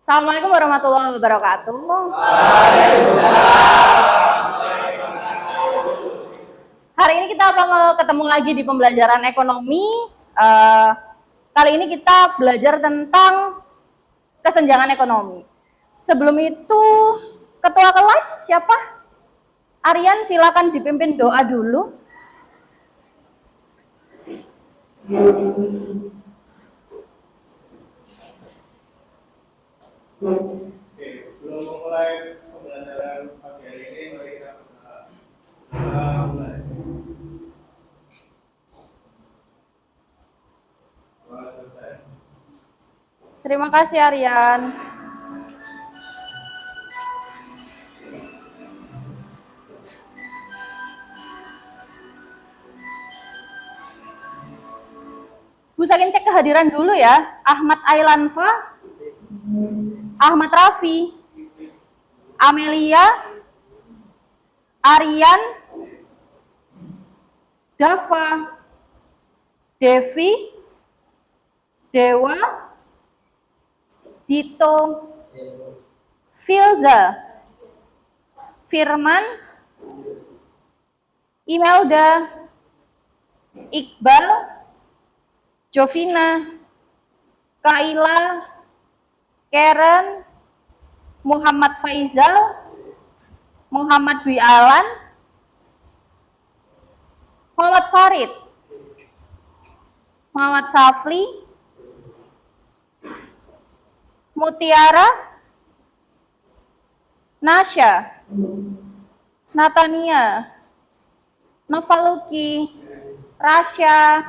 Assalamualaikum warahmatullahi wabarakatuh. Hari ini kita akan ketemu lagi di pembelajaran ekonomi. Kali ini kita belajar tentang kesenjangan ekonomi. Sebelum itu, ketua kelas siapa? Aryan, silakan dipimpin doa dulu. Oke, sebelum memulai pembelajaran pagi hari ini, mari kita mulai. Selesai. Terima kasih Aryan. Bu Sakin cek kehadiran dulu ya. Ahmad Ailanfa, Ahmad Raffi, Amelia, Aryan, Dava, Devi, Dewa, Dito, Filza, Firman, Imelda, Iqbal, Jovina, Kaila, Karen, Muhammad Faizal, Muhammad Dwi Alan, Muhammad Farid, Muhammad Safli, Mutiara, Nasya, Natania, Novaluki, Rasya,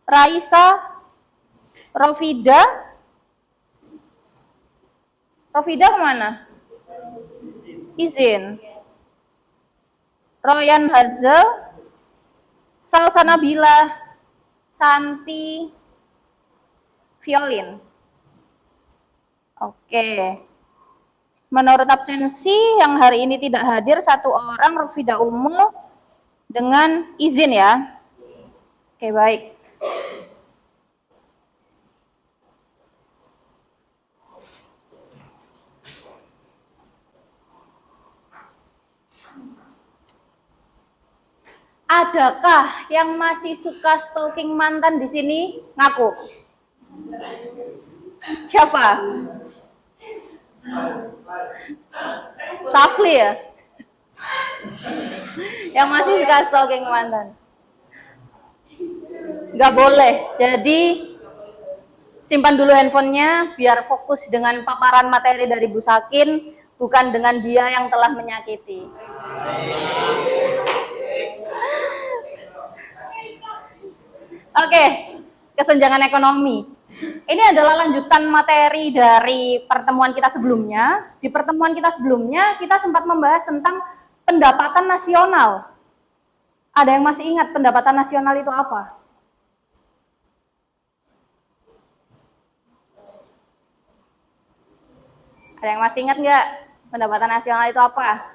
Raisa, Rofida kemana? Izin. Royan Hazel, Salsa Nabila, Santi, Violin. Oke. Menurut absensi yang hari ini tidak hadir satu orang, Rofida Umul, dengan izin ya. Oke, baik. Adakah yang masih suka stalking mantan di sini? Ngaku. Siapa? Safli ya? Yang masih suka stalking mantan? Nggak boleh. Jadi simpan dulu handphonenya biar fokus dengan paparan materi dari Bu Sakin, bukan dengan dia yang telah menyakiti. Oke, kesenjangan ekonomi. Ini adalah lanjutan materi dari pertemuan kita sebelumnya. Di pertemuan kita sebelumnya, kita sempat membahas tentang pendapatan nasional. Ada yang masih ingat pendapatan nasional itu apa? Ada yang masih ingat nggak pendapatan nasional itu apa?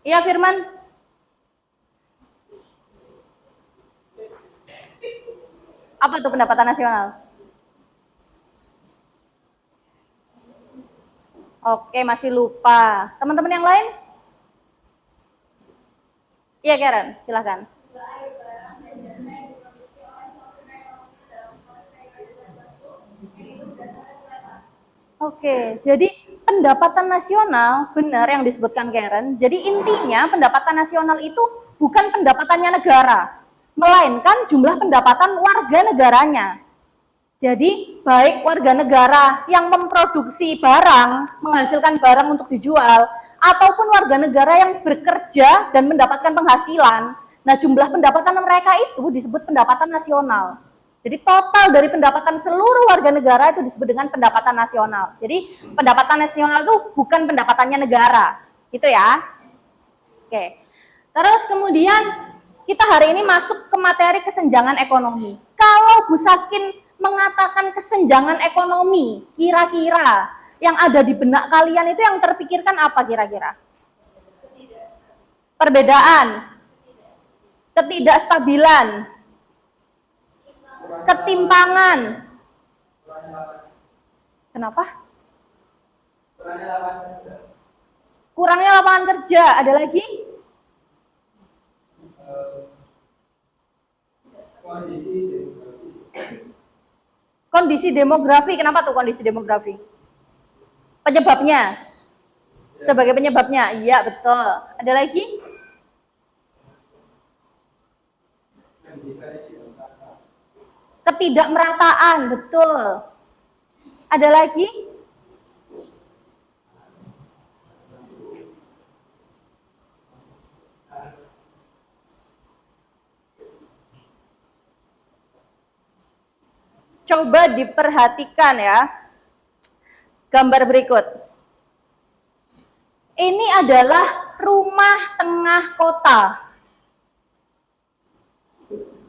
Iya, Firman. Apa tuh pendapatan nasional? Oke, masih lupa. Teman-teman yang lain? Iya, Karen, silahkan. Oke, jadi pendapatan nasional, benar yang disebutkan Karen. Jadi intinya pendapatan nasional itu bukan pendapatannya negara, melainkan jumlah pendapatan warga negaranya. Jadi baik warga negara yang memproduksi barang, menghasilkan barang untuk dijual, ataupun warga negara yang bekerja dan mendapatkan penghasilan. Nah, jumlah pendapatan mereka itu disebut pendapatan nasional. Jadi total dari pendapatan seluruh warga negara itu disebut dengan pendapatan nasional. Jadi pendapatan nasional itu bukan pendapatannya negara, gitu ya. Oke. Terus kemudian kita hari ini masuk ke materi kesenjangan ekonomi. Kalau Bu Sakin mengatakan kesenjangan ekonomi, kira-kira yang ada di benak kalian itu yang terpikirkan apa kira-kira? Perbedaan, ketidakstabilan, Ketimpangan. Kenapa? Kurangnya lapangan kerja. Ada lagi? Kondisi demografi. Kenapa tuh kondisi demografi? Penyebabnya? Sebagai penyebabnya? Iya, betul. Ada lagi? Ketidakmerataan, betul. Ada lagi? Coba diperhatikan ya. Gambar berikut. Ini adalah rumah tengah kota.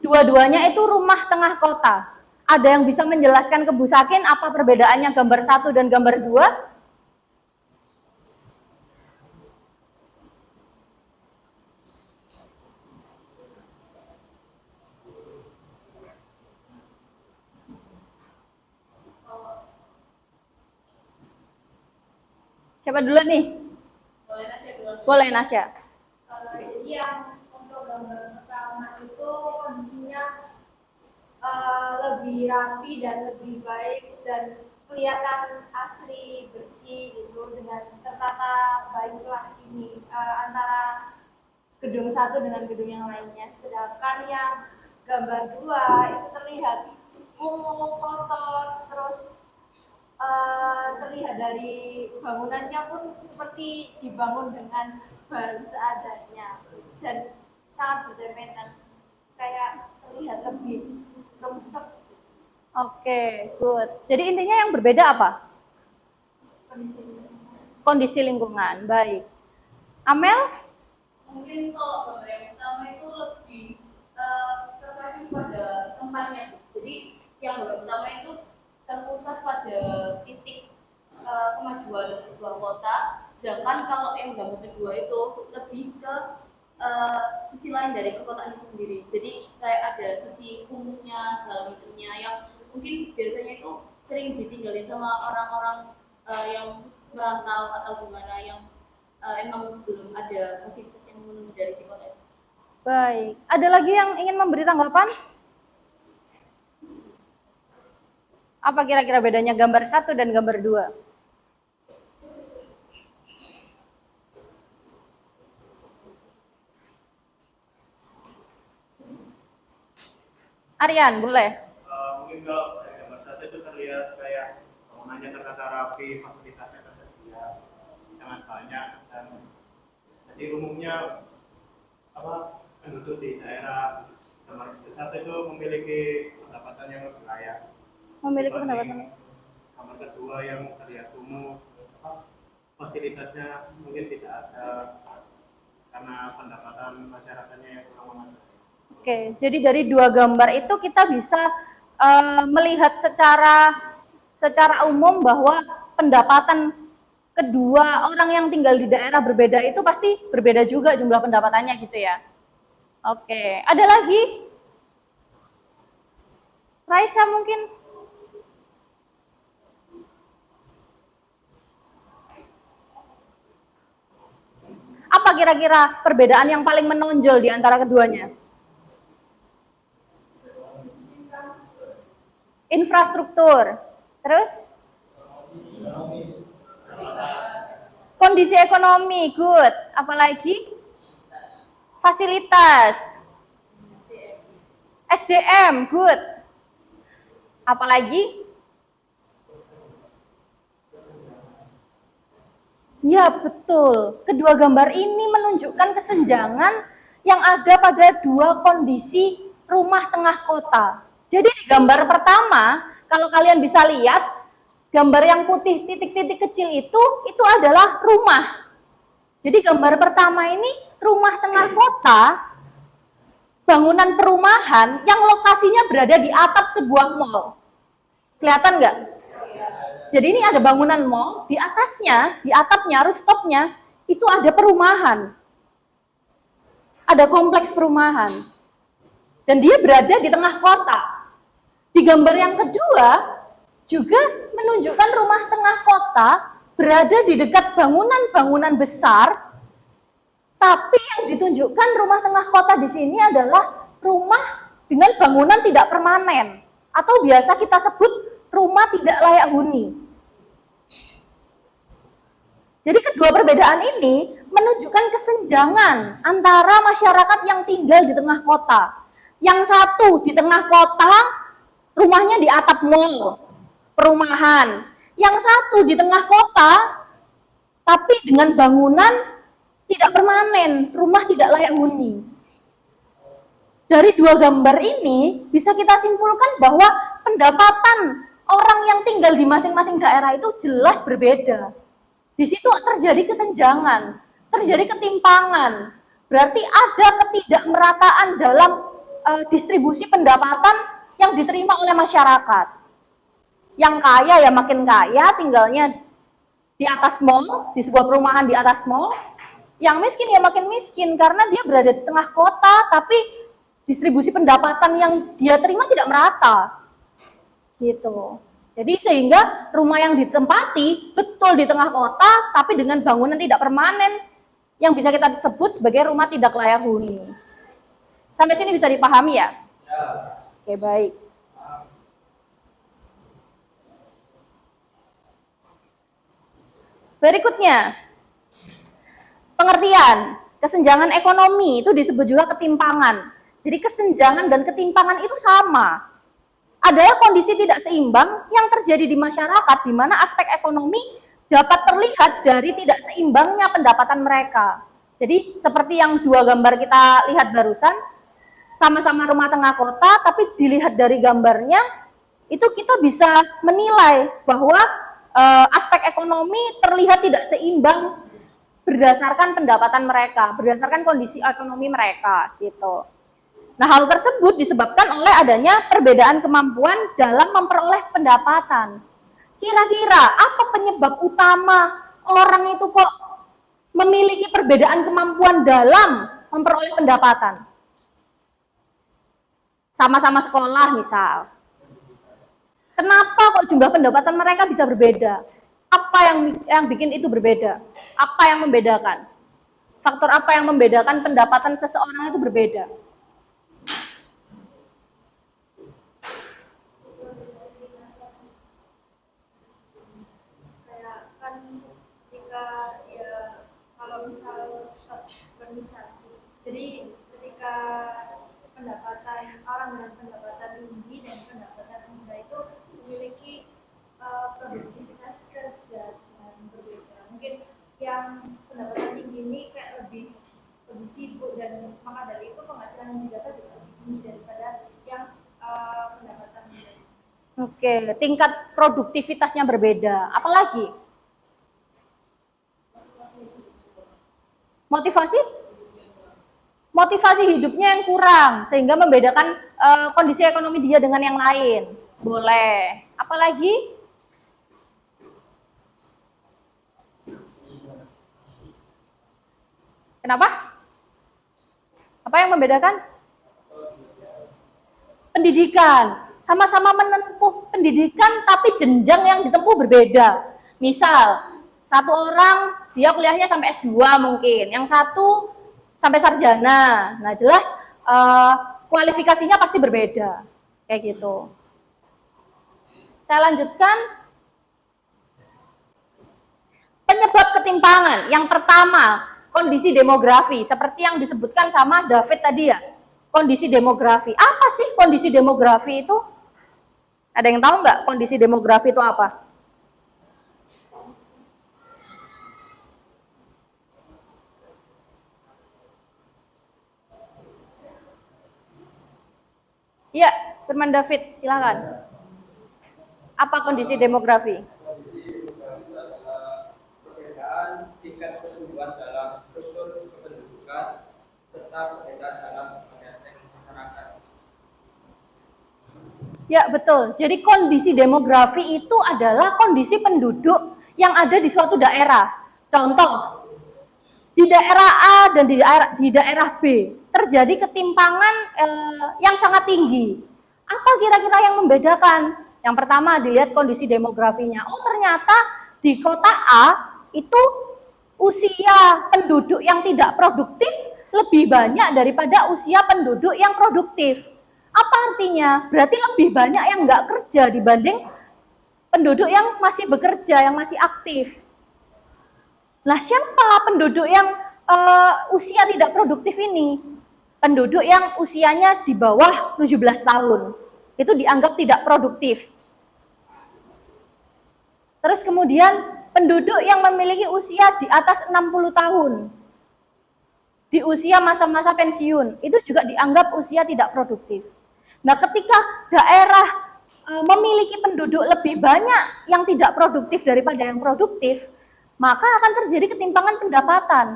Dua-duanya itu rumah tengah kota. Ada yang bisa menjelaskan ke Bu Sakin apa perbedaannya gambar 1 dan gambar 2? Siapa dulu nih? Boleh Nasya dulu. Boleh, Nasya. Jadi yang untuk gambar pertama itu kondisinya lebih rapi dan lebih baik dan kelihatan asri, bersih gitu, dengan tertata baiklah ini antara gedung satu dengan gedung yang lainnya. Sedangkan yang gambar 2 itu terlihat kumuh, kotor, terus terlihat dari bangunannya pun seperti dibangun dengan bahan seadanya dan sangat berdempetan, kayak terlihat lebih rumsek. Oke, good. Jadi intinya yang berbeda apa? Kondisi lingkungan. Baik. Amel? Mungkin kalau gambar yang pertama itu lebih terpacu pada tempatnya. Jadi yang gambar pertama itu terpusat pada titik kemajuan sebuah kota, sedangkan kalau yang gambar kedua itu lebih ke sisi lain dari perkotaan itu sendiri. Jadi kayak ada sisi kumuhnya segala macamnya yang mungkin biasanya itu sering ditinggalin sama orang-orang yang merantau atau gimana, yang emang belum ada fasilitas yang memenuhi dari si kota itu. Baik. Ada lagi yang ingin memberi tanggapan? Apa kira-kira bedanya gambar 1 dan gambar 2? Aryan, boleh? Mungkin kalau dari gambar 1 itu terlihat kayak bangunannya tertata rapi, fasilitasnya tersedia sangat banyak, dan jadi umumnya penduduk di daerah gambar 1 itu memiliki pendapatan yang lebih layak. Memiliki Dibanding pendapatan. gambar kedua yang terlihat kumuh, fasilitasnya mungkin tidak ada karena pendapatan masyarakatnya yang kurang memadai. Oke, jadi dari dua gambar itu kita bisa melihat secara umum bahwa pendapatan kedua orang yang tinggal di daerah berbeda itu pasti berbeda juga jumlah pendapatannya gitu ya. Oke, ada lagi? Raisa mungkin? Apa kira-kira perbedaan yang paling menonjol di antara keduanya? Infrastruktur. Terus? Kondisi ekonomi, good. Apalagi? Fasilitas. SDM, good. Apalagi? Ya, betul. Kedua gambar ini menunjukkan kesenjangan yang ada pada dua kondisi rumah tengah kota. Jadi di gambar pertama, kalau kalian bisa lihat, gambar yang putih titik-titik kecil itu adalah rumah. Jadi gambar pertama ini rumah tengah kota, bangunan perumahan yang lokasinya berada di atap sebuah mall. Kelihatan nggak? Jadi ini ada bangunan mall, di atasnya, di atapnya, rooftopnya, itu ada perumahan. Ada kompleks perumahan. Dan dia berada di tengah kota. Di gambar yang kedua juga menunjukkan rumah tengah kota berada di dekat bangunan-bangunan besar, tapi yang ditunjukkan rumah tengah kota di sini adalah rumah dengan bangunan tidak permanen, atau biasa kita sebut rumah tidak layak huni. Jadi kedua perbedaan ini menunjukkan kesenjangan antara masyarakat yang tinggal di tengah kota. Yang satu di tengah kota, rumahnya di atap mall, perumahan. Yang satu di tengah kota, tapi dengan bangunan tidak permanen, rumah tidak layak huni. Dari dua gambar ini bisa kita simpulkan bahwa pendapatan orang yang tinggal di masing-masing daerah itu jelas berbeda. Di situ terjadi kesenjangan, terjadi ketimpangan. Berarti ada ketidakmerataan dalam distribusi pendapatan yang diterima oleh masyarakat. Yang kaya ya makin kaya, tinggalnya di atas mall, di sebuah perumahan di atas mall. Yang miskin ya makin miskin karena dia berada di tengah kota, tapi distribusi pendapatan yang dia terima tidak merata. Gitu. Jadi sehingga rumah yang ditempati betul di tengah kota, tapi dengan bangunan tidak permanen, yang bisa kita sebut sebagai rumah tidak layak huni. Sampai sini bisa dipahami ya? Ya. Oke, baik. Berikutnya, pengertian kesenjangan ekonomi itu disebut juga ketimpangan. Jadi kesenjangan dan ketimpangan itu sama. Adalah kondisi tidak seimbang yang terjadi di masyarakat, di mana aspek ekonomi dapat terlihat dari tidak seimbangnya pendapatan mereka. Jadi seperti yang dua gambar kita lihat barusan, sama-sama rumah tengah kota, tapi dilihat dari gambarnya, itu kita bisa menilai bahwa aspek ekonomi terlihat tidak seimbang berdasarkan pendapatan mereka, berdasarkan kondisi ekonomi mereka, gitu. Nah, hal tersebut disebabkan oleh adanya perbedaan kemampuan dalam memperoleh pendapatan. Kira-kira apa penyebab utama orang itu kok memiliki perbedaan kemampuan dalam memperoleh pendapatan? Sama-sama sekolah misal. Kenapa kok jumlah pendapatan mereka bisa berbeda? Apa yang bikin itu berbeda? Apa yang membedakan? Faktor apa yang membedakan pendapatan seseorang itu berbeda? Jadi ketika pendapatan orang dengan pendapatan tinggi dan pendapatan rendah itu memiliki produktivitas kerja yang berbeda. Mungkin yang pendapatan tinggi ini kayak lebih sibuk dan maka dari itu penghasilan yang didapat juga lebih tinggi daripada yang pendapatan rendah. Oke, tingkat produktivitasnya berbeda. Apalagi? Motivasi hidupnya yang kurang sehingga membedakan kondisi ekonomi dia dengan yang lain. Boleh. Apalagi? Kenapa? Apa yang membedakan? Pendidikan. Sama-sama menempuh pendidikan tapi jenjang yang ditempuh berbeda. Misal, satu orang dia kuliahnya sampai S2 mungkin, yang satu sampai sarjana. Nah, jelas kualifikasinya pasti berbeda. Kayak gitu. Saya lanjutkan. Penyebab ketimpangan. Yang pertama, kondisi demografi. Seperti yang disebutkan sama David tadi ya. Kondisi demografi. Apa sih kondisi demografi itu? Ada yang tahu nggak kondisi demografi itu apa? Iya, Firman David, silakan. Apa kondisi demografi? Kondisi demografi adalah perbedaan tingkat pertumbuhan dalam struktur kependudukan serta perbedaan dalam aspek masyarakat. Ya, betul. Jadi kondisi demografi itu adalah kondisi penduduk yang ada di suatu daerah. Contoh, di daerah A dan di daerah B terjadi ketimpangan yang sangat tinggi. Apa kira-kira yang membedakan? Yang pertama dilihat kondisi demografinya. Oh ternyata di kota A itu usia penduduk yang tidak produktif lebih banyak daripada usia penduduk yang produktif. Apa artinya? Berarti lebih banyak yang nggak kerja dibanding penduduk yang masih bekerja, yang masih aktif. Nah, siapa penduduk yang usia tidak produktif ini? Penduduk yang usianya di bawah 17 tahun. Itu dianggap tidak produktif. Terus kemudian penduduk yang memiliki usia di atas 60 tahun. Di usia masa-masa pensiun, itu juga dianggap usia tidak produktif. Nah, ketika daerah memiliki penduduk lebih banyak yang tidak produktif daripada yang produktif, maka akan terjadi ketimpangan pendapatan.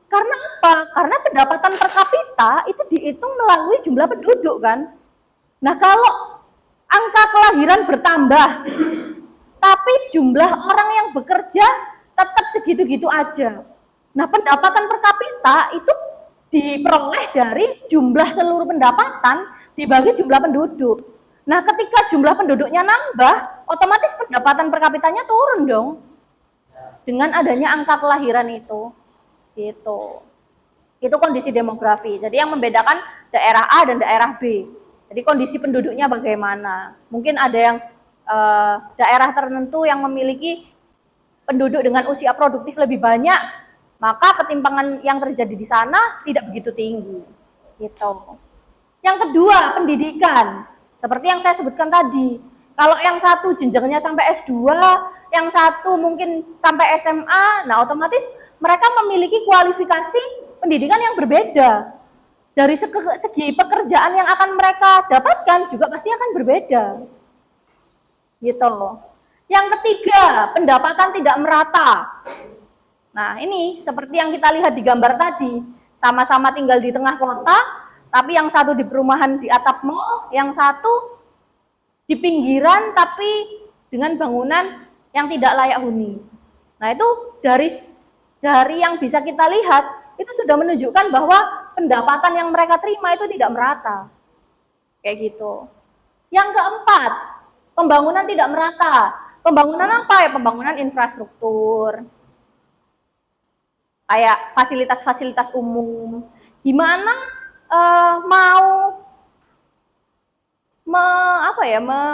Karena apa? Karena pendapatan per kapita itu dihitung melalui jumlah penduduk kan. Nah, kalau angka kelahiran bertambah, tapi jumlah orang yang bekerja tetap segitu-gitu aja. Nah, pendapatan per kapita itu diperoleh dari jumlah seluruh pendapatan dibagi jumlah penduduk. Nah, ketika jumlah penduduknya nambah, otomatis pendapatan per kapitanya turun dong. Dengan adanya angka kelahiran itu. Gitu. Itu kondisi demografi. Jadi yang membedakan daerah A dan daerah B. Jadi kondisi penduduknya bagaimana. Mungkin ada yang daerah tertentu yang memiliki penduduk dengan usia produktif lebih banyak, maka ketimpangan yang terjadi di sana tidak begitu tinggi. Gitu. Yang kedua, pendidikan. Seperti yang saya sebutkan tadi. Kalau yang satu jenjangnya sampai S2, yang satu mungkin sampai SMA, nah otomatis mereka memiliki kualifikasi pendidikan yang berbeda. Dari segi pekerjaan yang akan mereka dapatkan juga pasti akan berbeda. Gitu. Yang ketiga, pendapatan tidak merata. Nah, ini seperti yang kita lihat di gambar tadi, sama-sama tinggal di tengah kota, tapi yang satu di perumahan di atap mall, yang satu di pinggiran tapi dengan bangunan yang tidak layak huni. Nah, itu dari yang bisa kita lihat, itu sudah menunjukkan bahwa pendapatan yang mereka terima itu tidak merata. Kayak gitu. Yang keempat, pembangunan tidak merata. Pembangunan apa ya? Pembangunan infrastruktur. Kayak fasilitas-fasilitas umum. Gimana mau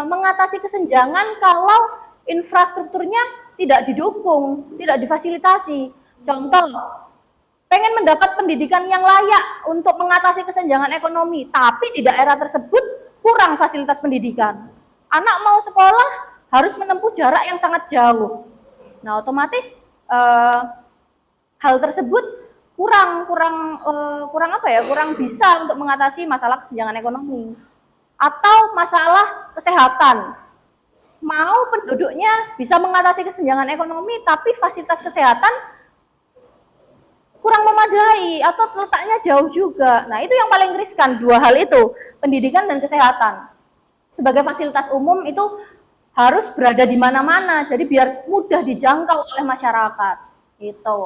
mengatasi kesenjangan kalau infrastrukturnya tidak didukung, tidak difasilitasi. Contoh, pengen mendapat pendidikan yang layak untuk mengatasi kesenjangan ekonomi, tapi di daerah tersebut kurang fasilitas pendidikan. Anak mau sekolah harus menempuh jarak yang sangat jauh. Nah, otomatis hal tersebut kurang bisa untuk mengatasi masalah kesenjangan ekonomi. Atau masalah kesehatan. Mau penduduknya bisa mengatasi kesenjangan ekonomi, tapi fasilitas kesehatan kurang memadai atau letaknya jauh juga. Nah, itu yang paling riskan, dua hal itu, pendidikan dan kesehatan. Sebagai fasilitas umum itu harus berada di mana-mana, jadi biar mudah dijangkau oleh masyarakat. Gitu.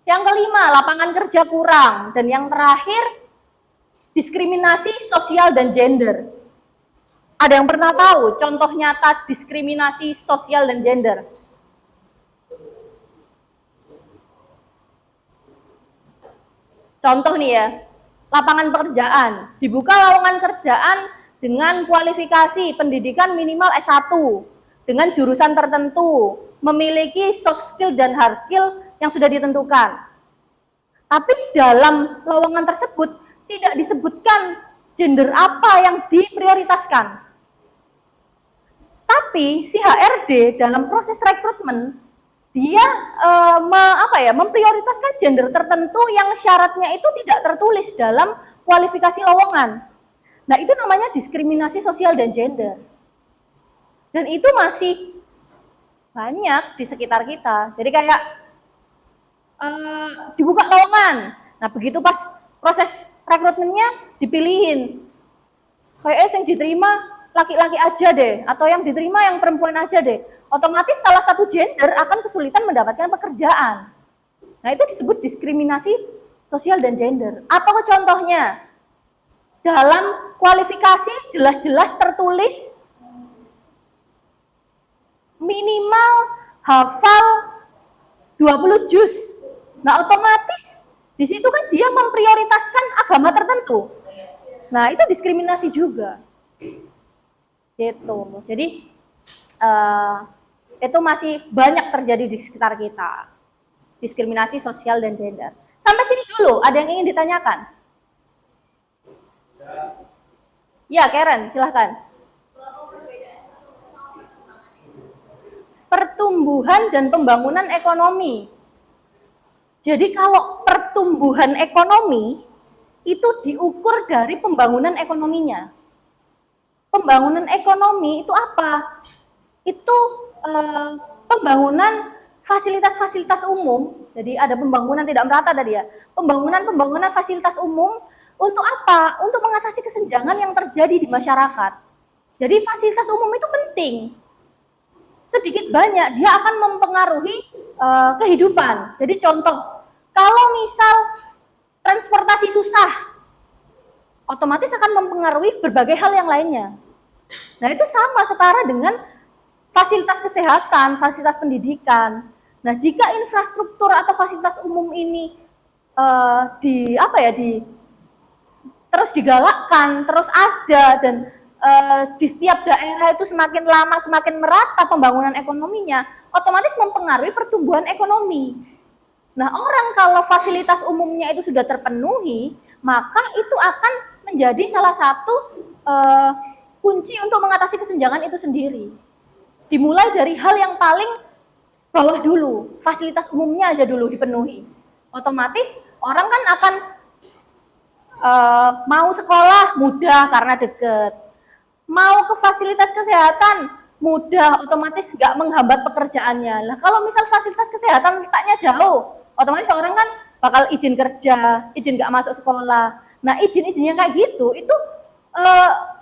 Yang kelima, lapangan kerja kurang. Dan yang terakhir, diskriminasi sosial dan gender. Ada yang pernah tahu contoh nyata diskriminasi sosial dan gender? Contoh nih ya, lapangan pekerjaan. Dibuka lowongan kerjaan dengan kualifikasi pendidikan minimal S1 dengan jurusan tertentu, memiliki soft skill dan hard skill yang sudah ditentukan. Tapi dalam lowongan tersebut tidak disebutkan gender apa yang diprioritaskan. Tapi si HRD dalam proses rekrutmen dia memprioritaskan gender tertentu yang syaratnya itu tidak tertulis dalam kualifikasi lowongan. Nah, itu namanya diskriminasi sosial dan gender. Dan itu masih banyak di sekitar kita. Jadi kayak dibuka lowongan. Nah, begitu pas proses rekrutmennya dipilihin. Kayaknya yang diterima laki-laki aja deh, atau yang diterima yang perempuan aja deh. Otomatis salah satu gender akan kesulitan mendapatkan pekerjaan. Nah, itu disebut diskriminasi sosial dan gender. Atau contohnya, dalam kualifikasi jelas-jelas tertulis, minimal hafal 20 juz. Nah, otomatis di situ kan dia memprioritaskan agama tertentu. Nah, itu diskriminasi juga. Gitu. Jadi itu masih banyak terjadi di sekitar kita. Diskriminasi sosial dan gender. Sampai sini dulu, ada yang ingin ditanyakan? Ya, Karen, silahkan. Pertumbuhan dan pembangunan ekonomi. Jadi kalau pertumbuhan ekonomi itu diukur dari pembangunan ekonominya. Pembangunan ekonomi itu apa? Itu pembangunan fasilitas-fasilitas umum. Jadi ada pembangunan tidak merata tadi ya. Pembangunan fasilitas umum untuk apa? Untuk mengatasi kesenjangan yang terjadi di masyarakat. Jadi fasilitas umum itu penting. Sedikit banyak dia akan mempengaruhi kehidupan. Jadi contoh, kalau misal transportasi susah, otomatis akan mempengaruhi berbagai hal yang lainnya. Nah, itu sama setara dengan fasilitas kesehatan, fasilitas pendidikan. Nah, jika infrastruktur atau fasilitas umum ini terus digalakkan, terus ada, dan di setiap daerah itu semakin lama semakin merata pembangunan ekonominya, otomatis mempengaruhi pertumbuhan ekonomi. Nah, orang kalau fasilitas umumnya itu sudah terpenuhi, maka itu akan menjadi salah satu kunci untuk mengatasi kesenjangan itu sendiri. Dimulai dari hal yang paling bawah dulu, fasilitas umumnya aja dulu dipenuhi. Otomatis orang kan akan mau sekolah mudah karena deket. Mau ke fasilitas kesehatan mudah, otomatis nggak menghambat pekerjaannya. Lah kalau misal fasilitas kesehatan letaknya jauh, otomatis orang kan bakal izin kerja, izin nggak masuk sekolah. Nah, izin-izinnya kayak gitu, itu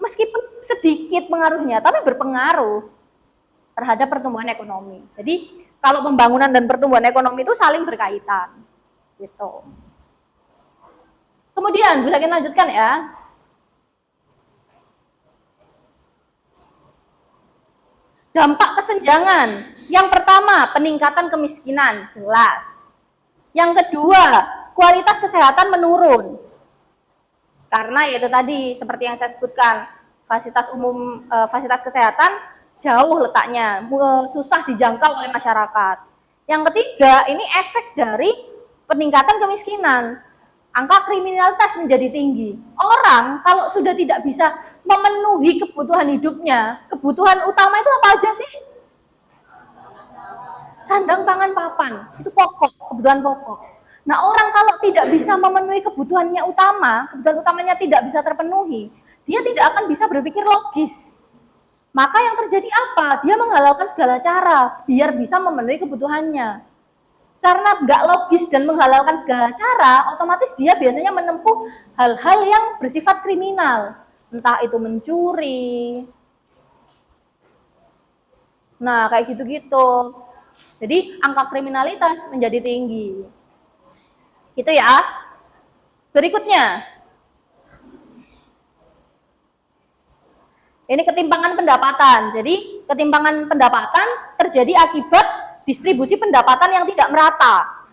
meskipun sedikit pengaruhnya, tapi berpengaruh terhadap pertumbuhan ekonomi. Jadi kalau pembangunan dan pertumbuhan ekonomi itu saling berkaitan, gitu. Kemudian bisa kita lanjutkan ya. Dampak kesenjangan. Yang pertama, peningkatan kemiskinan, jelas. Yang kedua, kualitas kesehatan menurun. Karena yaitu tadi, seperti yang saya sebutkan, fasilitas umum, fasilitas kesehatan jauh letaknya, susah dijangkau oleh masyarakat. Yang ketiga, ini efek dari peningkatan kemiskinan. Angka kriminalitas menjadi tinggi. Orang kalau sudah tidak bisa memenuhi kebutuhan hidupnya, kebutuhan utama itu apa aja sih? Sandang, pangan, papan, itu pokok, kebutuhan pokok. Nah, orang kalau tidak bisa memenuhi kebutuhannya utama, kebutuhan utamanya tidak bisa terpenuhi, dia tidak akan bisa berpikir logis. Maka yang terjadi apa? Dia menghalalkan segala cara biar bisa memenuhi kebutuhannya. Karena nggak logis dan menghalalkan segala cara, otomatis dia biasanya menempuh hal-hal yang bersifat kriminal. Entah itu mencuri. Nah, kayak gitu-gitu. Jadi angka kriminalitas menjadi tinggi. Gitu ya. Berikutnya. Ini ketimpangan pendapatan. Jadi ketimpangan pendapatan terjadi akibat distribusi pendapatan yang tidak merata.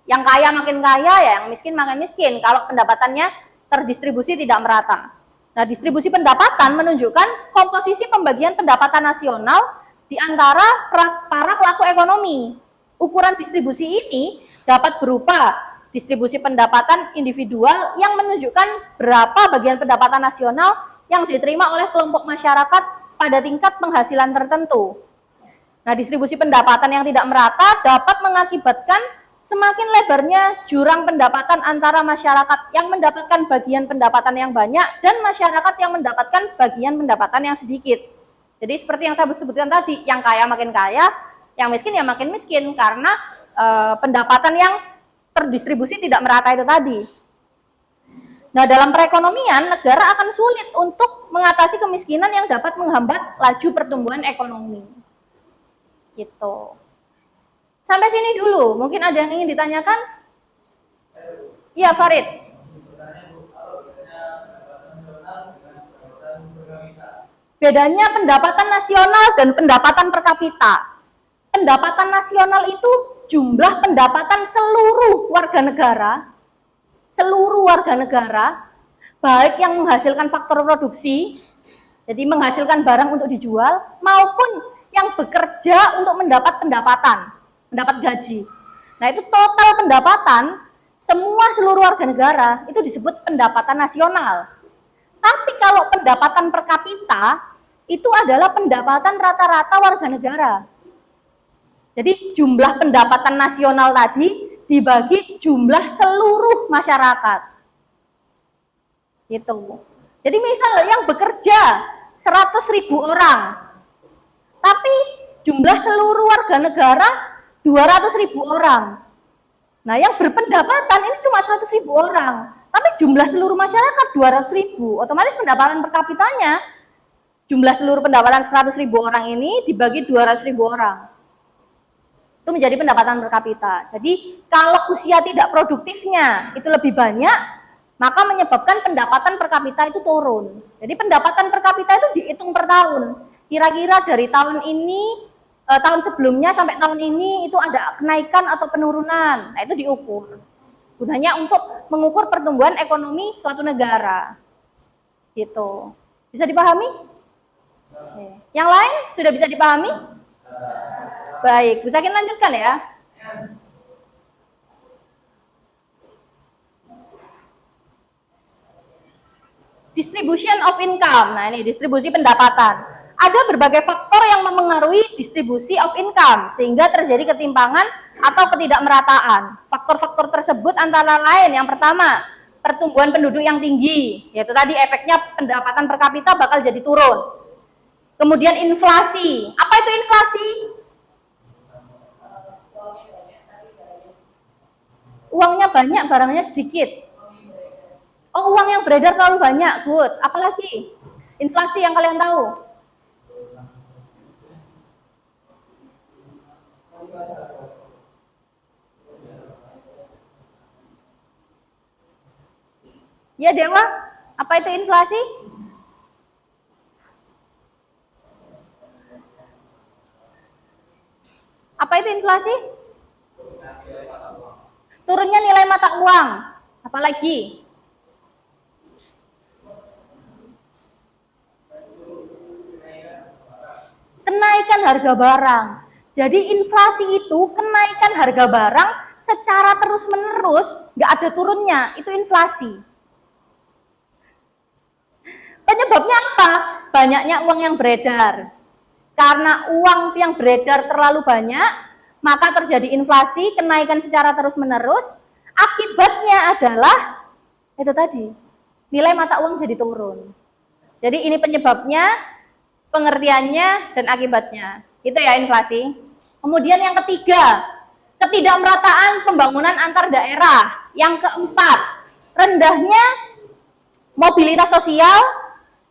Yang kaya makin kaya, ya yang miskin makin miskin. Kalau pendapatannya terdistribusi tidak merata. Nah, distribusi pendapatan menunjukkan komposisi pembagian pendapatan nasional di antara para pelaku ekonomi. Ukuran distribusi ini dapat berupa distribusi pendapatan individual yang menunjukkan berapa bagian pendapatan nasional yang diterima oleh kelompok masyarakat pada tingkat penghasilan tertentu. Nah, distribusi pendapatan yang tidak merata dapat mengakibatkan semakin lebarnya jurang pendapatan antara masyarakat yang mendapatkan bagian pendapatan yang banyak dan masyarakat yang mendapatkan bagian pendapatan yang sedikit. Jadi seperti yang saya sebutkan tadi, yang kaya makin kaya, yang miskin ya makin miskin karena pendapatan yang terdistribusi tidak merata itu tadi. Nah, dalam perekonomian, negara akan sulit untuk mengatasi kemiskinan yang dapat menghambat laju pertumbuhan ekonomi. Gitu. Sampai sini dulu, mungkin ada yang ingin ditanyakan? Iya, Farid. Kalau misalnya pendapatan nasional dengan Bedanya pendapatan nasional dan pendapatan per kapita. Pendapatan nasional itu jumlah pendapatan seluruh warga negara, baik yang menghasilkan faktor produksi, jadi menghasilkan barang untuk dijual, maupun yang bekerja untuk mendapat pendapatan, mendapat gaji. Nah, itu total pendapatan seluruh warga negara itu disebut pendapatan nasional. Tapi kalau pendapatan per kapita itu adalah pendapatan rata-rata warga negara. Jadi jumlah pendapatan nasional tadi dibagi jumlah seluruh masyarakat. Gitu. Jadi misal yang bekerja 100.000 orang, tapi jumlah seluruh warga negara 200.000 orang. Nah, yang berpendapatan ini cuma 100.000 orang, tapi jumlah seluruh masyarakat 200.000. Otomatis pendapatan per kapitanya, jumlah seluruh pendapatan 100.000 orang ini dibagi 200.000 orang. Itu menjadi pendapatan per kapita. Jadi, kalau usia tidak produktifnya itu lebih banyak, maka menyebabkan pendapatan per kapita itu turun. Jadi pendapatan per kapita itu dihitung per tahun. Kira-kira dari tahun ini, tahun sebelumnya sampai tahun ini itu ada kenaikan atau penurunan. Nah, itu diukur. Gunanya untuk mengukur pertumbuhan ekonomi suatu negara. Gitu. Bisa dipahami? Oke. Yang lain sudah bisa dipahami? Baik, Bu Sakin lanjutkan ya. Distribution of income. Nah, ini distribusi pendapatan. Ada berbagai faktor yang memengaruhi distribusi of income sehingga terjadi ketimpangan atau ketidakmerataan. Faktor-faktor tersebut antara lain yang pertama, pertumbuhan penduduk yang tinggi, yaitu tadi efeknya pendapatan per kapita bakal jadi turun. Kemudian inflasi. Apa itu inflasi? Uangnya banyak, barangnya sedikit. Oh, uang yang beredar terlalu banyak, good. Apalagi? Inflasi yang kalian tahu? Ya, Dewa, apa itu inflasi? Apa itu inflasi? Turunnya nilai mata uang. Apalagi? Kenaikan harga barang. Jadi inflasi itu kenaikan harga barang secara terus-menerus, nggak ada turunnya, itu inflasi. Penyebabnya apa? Banyaknya uang yang beredar. Karena uang yang beredar terlalu banyak, maka terjadi inflasi, kenaikan secara terus-menerus. Akibatnya adalah, itu tadi, nilai mata uang jadi turun. Jadi ini penyebabnya, pengertiannya, dan akibatnya. Itu ya inflasi. Kemudian yang ketiga, ketidakmerataan pembangunan antar daerah. Yang keempat, rendahnya mobilitas sosial.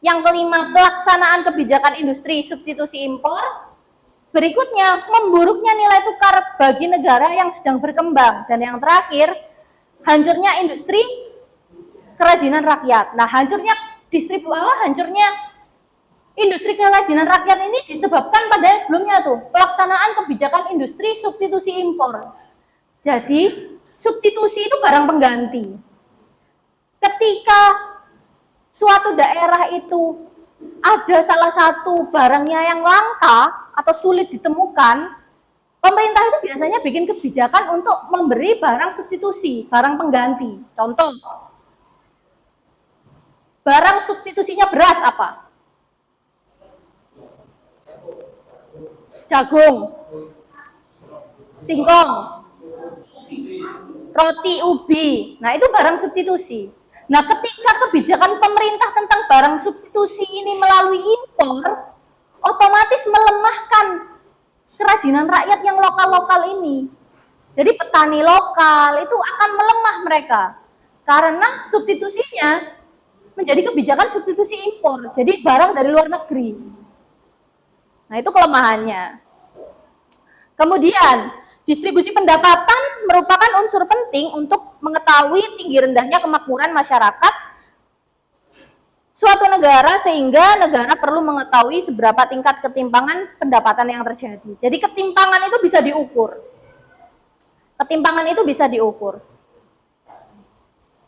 Yang kelima, pelaksanaan kebijakan industri substitusi impor. Berikutnya, memburuknya nilai tukar bagi negara yang sedang berkembang. Dan yang terakhir, hancurnya industri kerajinan rakyat. Nah, hancurnya industri kerajinan rakyat ini disebabkan pada yang sebelumnya tuh, pelaksanaan kebijakan industri substitusi impor. Jadi, substitusi itu barang pengganti. Ketika suatu daerah itu ada salah satu barangnya yang langka atau sulit ditemukan, pemerintah itu biasanya bikin kebijakan untuk memberi barang substitusi, barang pengganti. Contoh, barang substitusinya beras apa? Jagung, singkong, roti, ubi. Nah, itu barang substitusi. Nah, ketika kebijakan pemerintah tentang barang substitusi ini melalui impor, otomatis melemahkan kerajinan rakyat yang lokal-lokal ini. Jadi petani lokal itu akan melemah mereka. Karena substitusinya menjadi kebijakan substitusi impor. Jadi barang dari luar negeri. Nah, itu kelemahannya. Kemudian, distribusi pendapatan merupakan unsur penting untuk mengetahui tinggi rendahnya kemakmuran masyarakat suatu negara sehingga negara perlu mengetahui seberapa tingkat ketimpangan pendapatan yang terjadi. Jadi ketimpangan itu bisa diukur. Ketimpangan itu bisa diukur.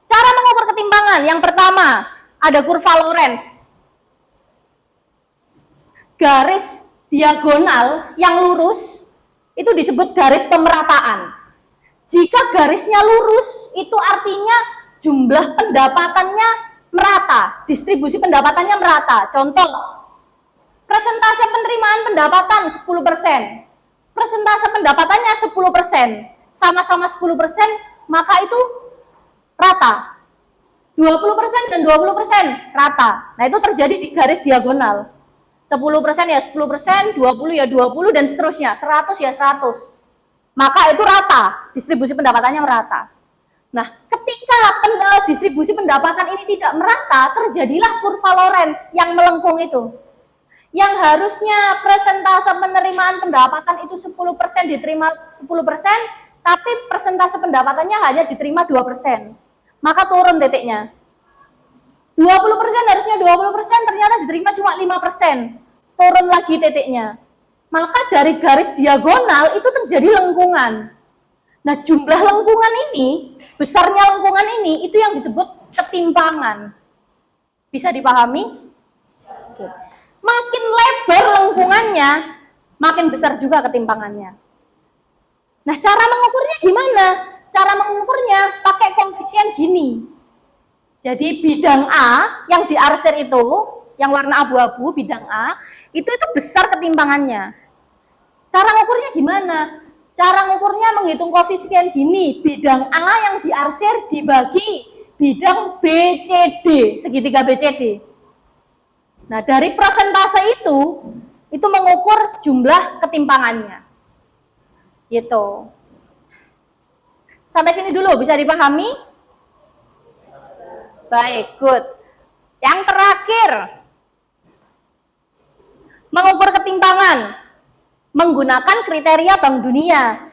Cara mengukur ketimpangan, yang pertama ada kurva Lorenz. Garis diagonal yang lurus itu disebut garis pemerataan. Jika garisnya lurus, itu artinya jumlah pendapatannya merata, distribusi pendapatannya merata. Contoh, persentase penerimaan pendapatan 10%, persentase pendapatannya 10%, sama-sama 10%, maka itu rata. 20% dan 20% rata. Nah, itu terjadi di garis diagonal. 10% ya 10%, 20 ya 20, dan seterusnya. 100 ya 100. Maka itu rata, distribusi pendapatannya merata. Nah, ketika distribusi pendapatan ini tidak merata, terjadilah kurva Lorenz yang melengkung itu. Yang harusnya persentase penerimaan pendapatan itu 10% diterima 10%, tapi persentase pendapatannya hanya diterima 2%. Maka turun titiknya. 20% harusnya 20%, ternyata diterima cuma 5%. Turun lagi titiknya. Maka dari garis diagonal itu terjadi lengkungan. Nah, jumlah lengkungan ini, besarnya lengkungan ini, itu yang disebut ketimpangan. Bisa dipahami? Oke. Makin lebar lengkungannya, makin besar juga ketimpangannya. Nah, cara mengukurnya gimana? Cara mengukurnya pakai koefisien gini. Jadi bidang A yang diarsir itu, yang warna abu-abu, bidang A, itu besar ketimpangannya. Cara ngukurnya gimana? Cara ngukurnya menghitung koefisien gini, bidang A yang diarsir dibagi bidang BCD, segitiga BCD. Nah, dari persentase itu mengukur jumlah ketimpangannya. Gitu. Sampai sini dulu, bisa dipahami? Baik, good. Yang terakhir, mengukur ketimpangan menggunakan kriteria Bank Dunia.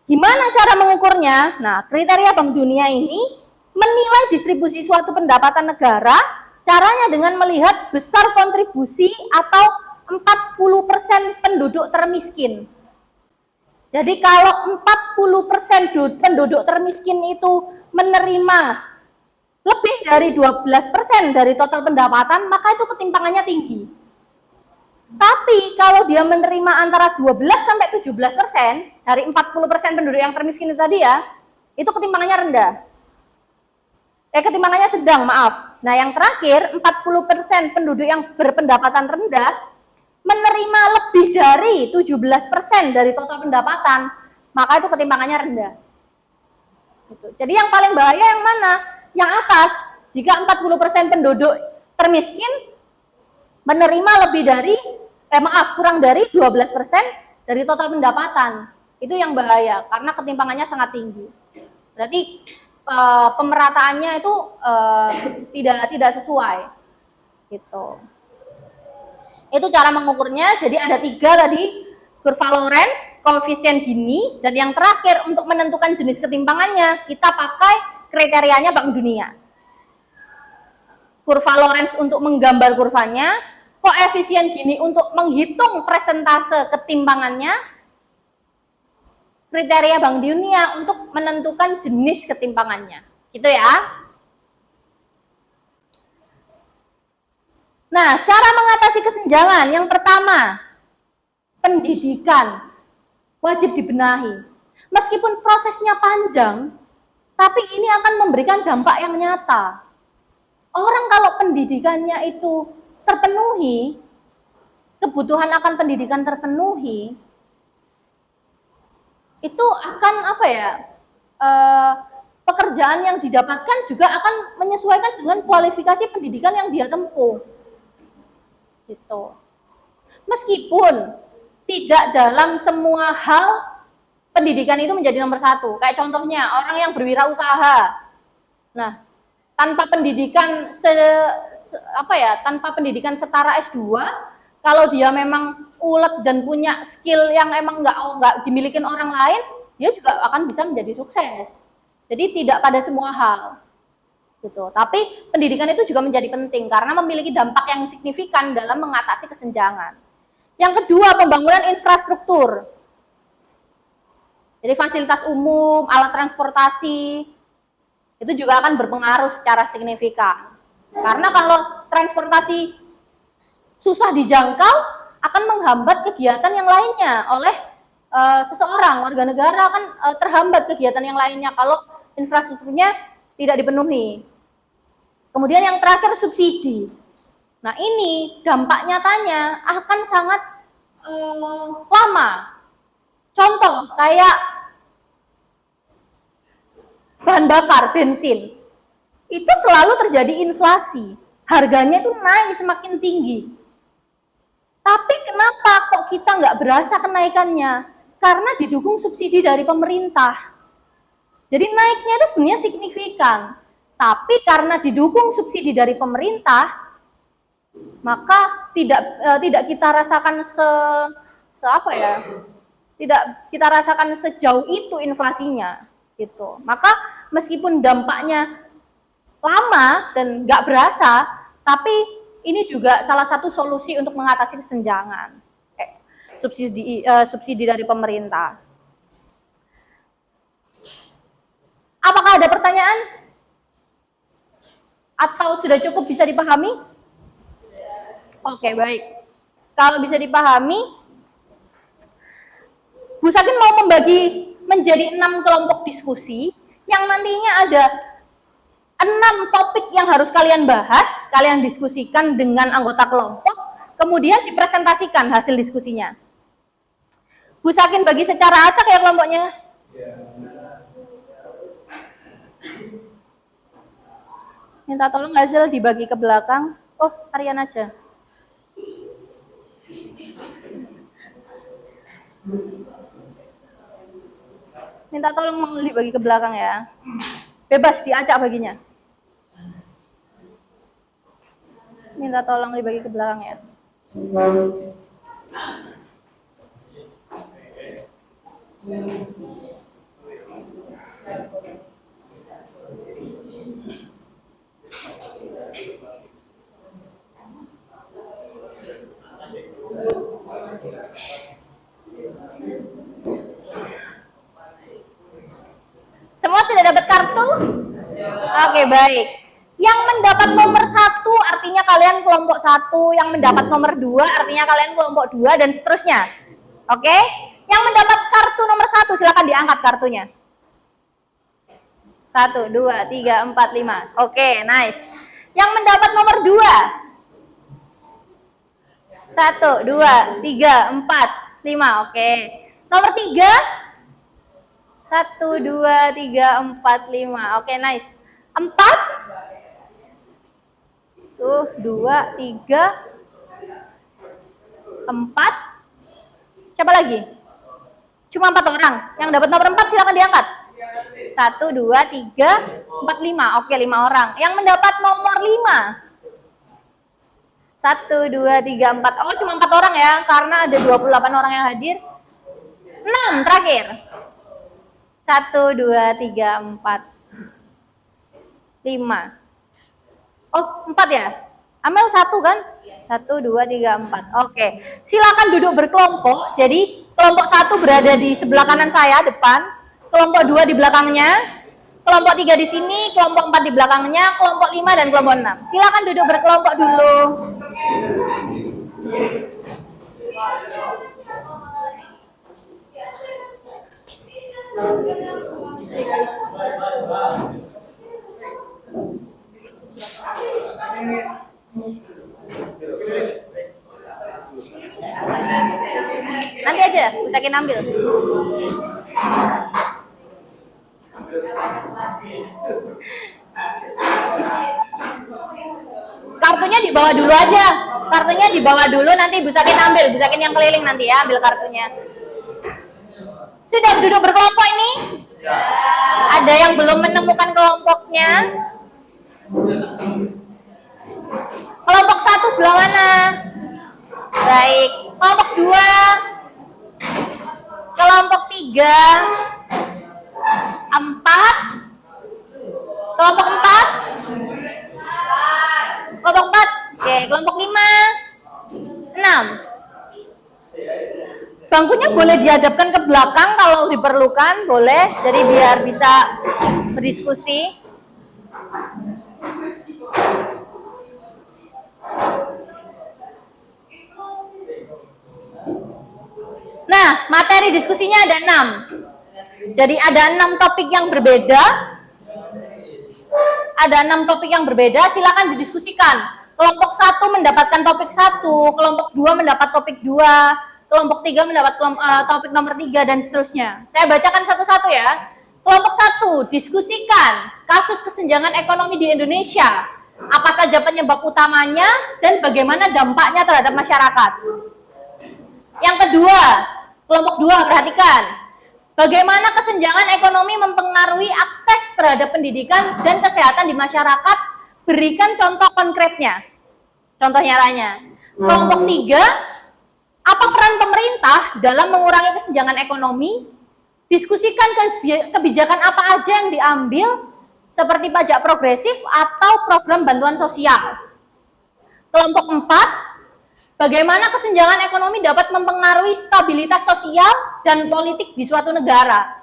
Gimana cara mengukurnya? Nah, kriteria Bank Dunia ini menilai distribusi suatu pendapatan negara, caranya dengan melihat besar kontribusi atau 40% penduduk termiskin. Jadi kalau 40% penduduk termiskin itu menerima lebih dari 12% dari total pendapatan, maka itu ketimpangannya tinggi. Tapi kalau dia menerima antara 12 sampai 17% dari 40% penduduk yang termiskin itu tadi ya, itu ketimpangannya rendah. Ketimpangannya sedang, maaf. Nah, yang terakhir 40% penduduk yang berpendapatan rendah menerima lebih dari 17% dari total pendapatan, maka itu ketimpangannya rendah. Gitu. Jadi yang paling bahaya yang mana? Yang atas. Jika 40% penduduk termiskin menerima lebih dari kurang dari 12% dari total pendapatan. Itu yang bahaya karena ketimpangannya sangat tinggi. Berarti pemerataannya itu tidak sesuai. Gitu. Itu cara mengukurnya. Jadi ada 3 tadi, kurva Lorenz, koefisien Gini, dan yang terakhir untuk menentukan jenis ketimpangannya kita pakai kriterianya Bank Dunia. Kurva Lorenz untuk menggambar kurvanya, koefisien Gini untuk menghitung persentase ketimpangannya, kriteria Bank Dunia untuk menentukan jenis ketimpangannya. Gitu ya. Nah, cara mengatasi kesenjangan yang pertama, pendidikan wajib dibenahi. Meskipun prosesnya panjang, tapi ini akan memberikan dampak yang nyata. Orang kalau pendidikannya itu terpenuhi, kebutuhan akan pendidikan terpenuhi, itu akan pekerjaan yang didapatkan juga akan menyesuaikan dengan kualifikasi pendidikan yang dia tempuh. Gitu. Meskipun tidak dalam semua hal pendidikan itu menjadi nomor 1. Kayak contohnya orang yang berwirausaha. Nah, tanpa pendidikan tanpa pendidikan setara S2, kalau dia memang ulet dan punya skill yang emang nggak dimiliki orang lain, dia juga akan bisa menjadi sukses. Jadi tidak pada semua hal. gitu. Tapi pendidikan itu juga menjadi penting karena memiliki dampak yang signifikan dalam mengatasi kesenjangan. Yang kedua, pembangunan infrastruktur. Jadi fasilitas umum, alat transportasi, itu juga akan berpengaruh secara signifikan. Karena kalau transportasi susah dijangkau, akan menghambat kegiatan yang lainnya oleh seseorang, warga negara akan terhambat kegiatan yang lainnya kalau infrastrukturnya tidak dipenuhi. Kemudian yang terakhir, subsidi. Nah ini dampak nyatanya akan sangat lama. Contoh kayak bahan bakar, bensin, itu selalu terjadi inflasi. Harganya itu naik semakin tinggi. Tapi kenapa kok kita nggak berasa kenaikannya? Karena didukung subsidi dari pemerintah. Jadi naiknya itu sebenarnya signifikan. Tapi karena didukung subsidi dari pemerintah, maka tidak kita rasakan tidak kita rasakan sejauh itu inflasinya, gitu. Maka meskipun dampaknya lama dan nggak berasa, tapi ini juga salah satu solusi untuk mengatasi kesenjangan. Subsidi dari pemerintah. Apakah ada pertanyaan? Atau sudah cukup bisa dipahami? Oke, baik. Kalau bisa dipahami, Bu Sakin mau membagi menjadi 6 kelompok diskusi yang nantinya ada 6 topik yang harus kalian bahas, kalian diskusikan dengan anggota kelompok, kemudian dipresentasikan hasil diskusinya. Bu Sakin bagi secara acak ya kelompoknya? Minta tolong hasil dibagi ke belakang. Oh, harian aja. Minta tolong dibagi ke belakang ya. Bebas diacak baginya. Minta tolong dibagi ke belakang ya. Semua sudah dapat kartu? Oke, baik. Yang mendapat nomor 1 artinya kalian kelompok 1, yang mendapat nomor 2 artinya kalian kelompok 2 dan seterusnya. Oke? Yang mendapat kartu nomor 1 silakan diangkat kartunya. 1, 2, 3, 4, 5. Oke, nice. Yang mendapat nomor 2. 1, 2, 3, 4, 5. Oke. Nomor 3. 1, 2, 3, 4, 5. Oke, nice. 4. Tuh, 2, 3, 4. Siapa lagi? Cuma 4 orang. Yang dapat nomor 4 silakan diangkat. 1, 2, 3, 4, 5. Oke, 5 orang. Yang mendapat nomor 5. 1, 2, 3, 4. Oh, cuma 4 orang ya, karena ada 28 orang yang hadir. 6 terakhir. 1, 2, 3, 4, 5. Oh, 4 ya? Amel 1 kan? 1, 2, 3, 4. Oke. Silakan duduk berkelompok. Jadi, kelompok 1 berada di sebelah kanan saya, depan. Kelompok 2 di belakangnya. Kelompok 3 di sini, kelompok 4 di belakangnya, kelompok 5 dan kelompok 6. Silakan duduk berkelompok dulu. Nanti aja, usahain ambil. Kartunya dibawa dulu aja. Kartunya dibawa dulu, nanti Bu Sakin ambil. Bu Sakin yang keliling nanti ya, ambil kartunya. Sudah duduk berkelompok ini? Ada yang belum menemukan kelompoknya? Kelompok 1 sebelah mana? Baik. Kelompok 2. Kelompok 3. 4. Kelompok 4. Oke, kelompok 5, 6. Bangkunya boleh dihadapkan ke belakang kalau diperlukan, boleh. Jadi biar bisa berdiskusi. Nah, materi diskusinya ada 6. Jadi ada 6 topik yang berbeda. Ada 6 topik yang berbeda, silakan didiskusikan. Kelompok 1 mendapatkan topik 1, kelompok 2 mendapat topik 2, kelompok 3 mendapat topik nomor 3, dan seterusnya. Saya bacakan satu-satu ya. Kelompok 1, diskusikan kasus kesenjangan ekonomi di Indonesia. Apa saja penyebab utamanya dan bagaimana dampaknya terhadap masyarakat. Yang kedua, kelompok 2, perhatikan. Bagaimana kesenjangan ekonomi mempengaruhi akses terhadap pendidikan dan kesehatan di masyarakat? Berikan contoh konkretnya. Contoh nyaranya. Kelompok 3, apa peran pemerintah dalam mengurangi kesenjangan ekonomi? Diskusikan kebijakan apa aja yang diambil, seperti pajak progresif atau program bantuan sosial. Kelompok 4, bagaimana kesenjangan ekonomi dapat mempengaruhi stabilitas sosial dan politik di suatu negara?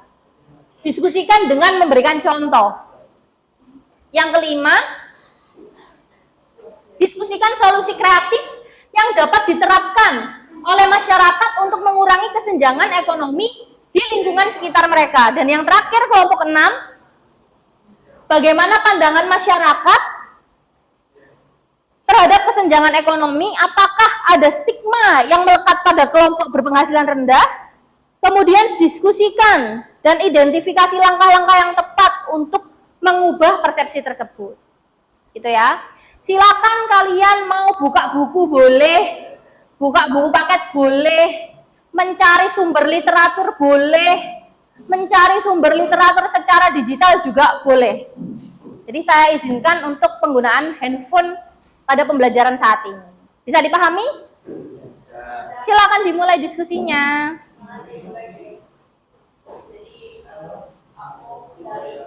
Diskusikan dengan memberikan contoh. Yang kelima, diskusikan solusi kreatif yang dapat diterapkan oleh masyarakat untuk mengurangi kesenjangan ekonomi di lingkungan sekitar mereka. Dan yang terakhir, kelompok 6, bagaimana pandangan masyarakat terhadap kesenjangan ekonomi? Apakah ada stigma yang melekat pada kelompok berpenghasilan rendah? Kemudian diskusikan dan identifikasi langkah-langkah yang tepat untuk mengubah persepsi tersebut. Gitu ya. Silakan kalian mau buka buku boleh, buka buku paket boleh, mencari sumber literatur boleh, mencari sumber literatur secara digital juga boleh. Jadi saya izinkan untuk penggunaan handphone pada pembelajaran saat ini. Bisa dipahami? Silakan dimulai diskusinya. Jadi aku cari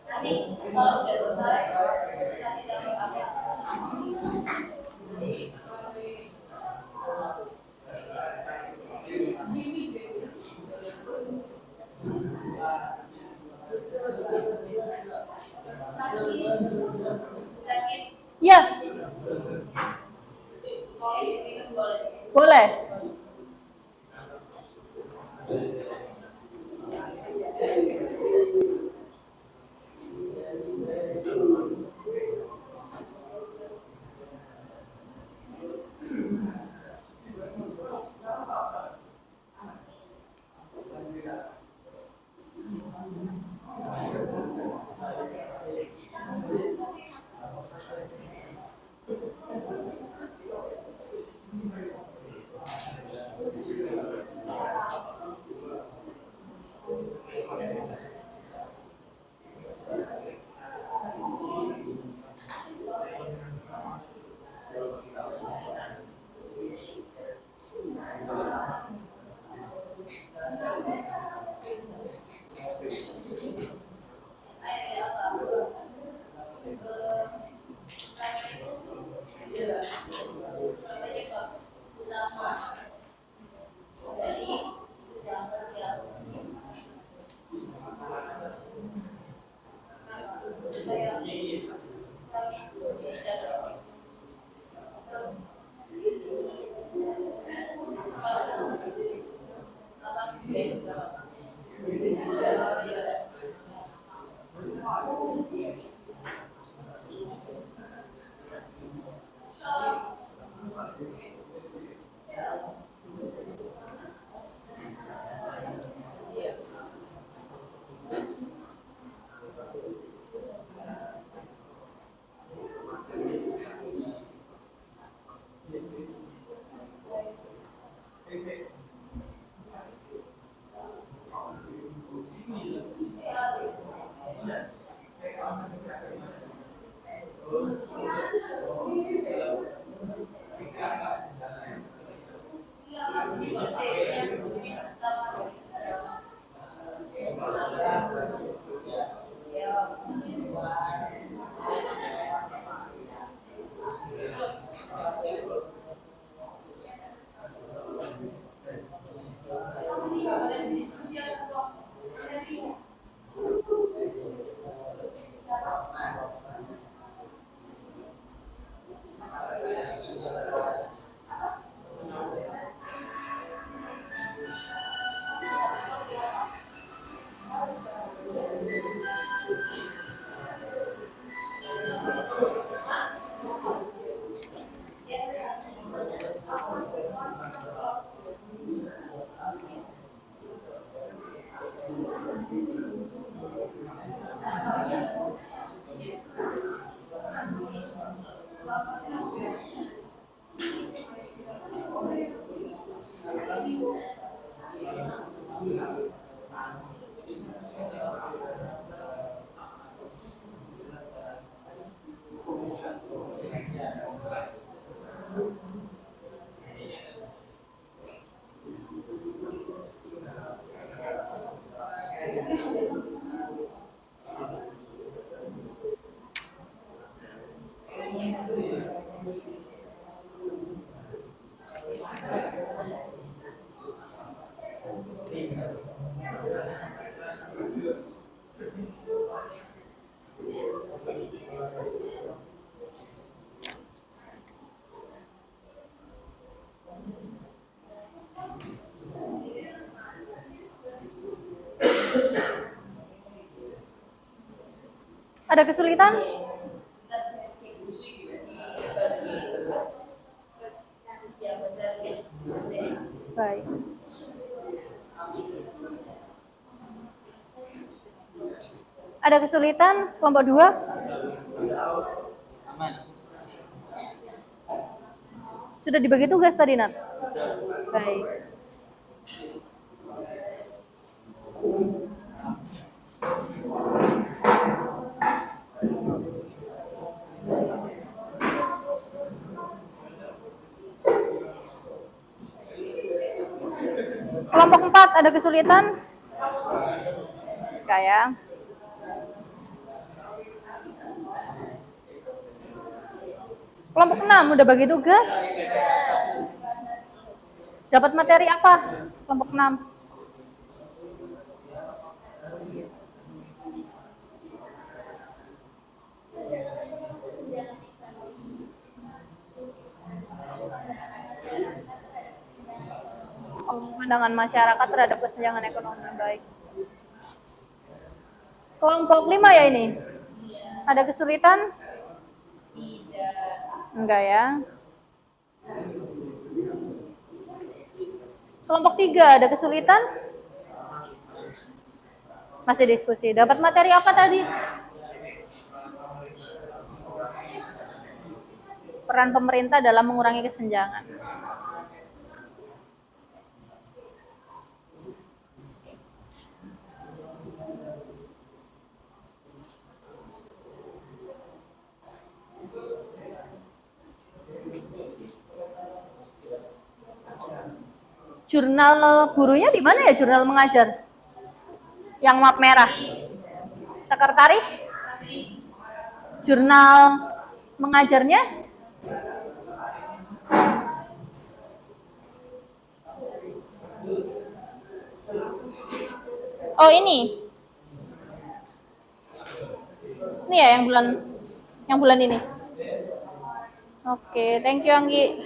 nanti kalau udah selesai kasih tahu apa. Sakit, Ya, mau isi minum boleh. boleh. Ada kesulitan? Baik. Ada kesulitan kelompok 2? Sudah dibagi tugas tadi, Nat? Baik. Kelompok 4 ada kesulitan? Enggak ya. Kelompok 6 udah bagi tugas? Dapat materi apa? Kelompok 6. Pandangan masyarakat terhadap kesenjangan ekonomi. Baik. Kelompok 5 ya ini? Ada kesulitan? Enggak ya. Kelompok 3 ada kesulitan? Masih diskusi. Dapat materi apa tadi? Peran pemerintah dalam mengurangi kesenjangan. Jurnal gurunya di mana ya, jurnal mengajar? Yang map merah. Sekretaris? Jurnal mengajarnya? Oh, ini. Ini ya yang bulan ini. Oke, thank you Anggi.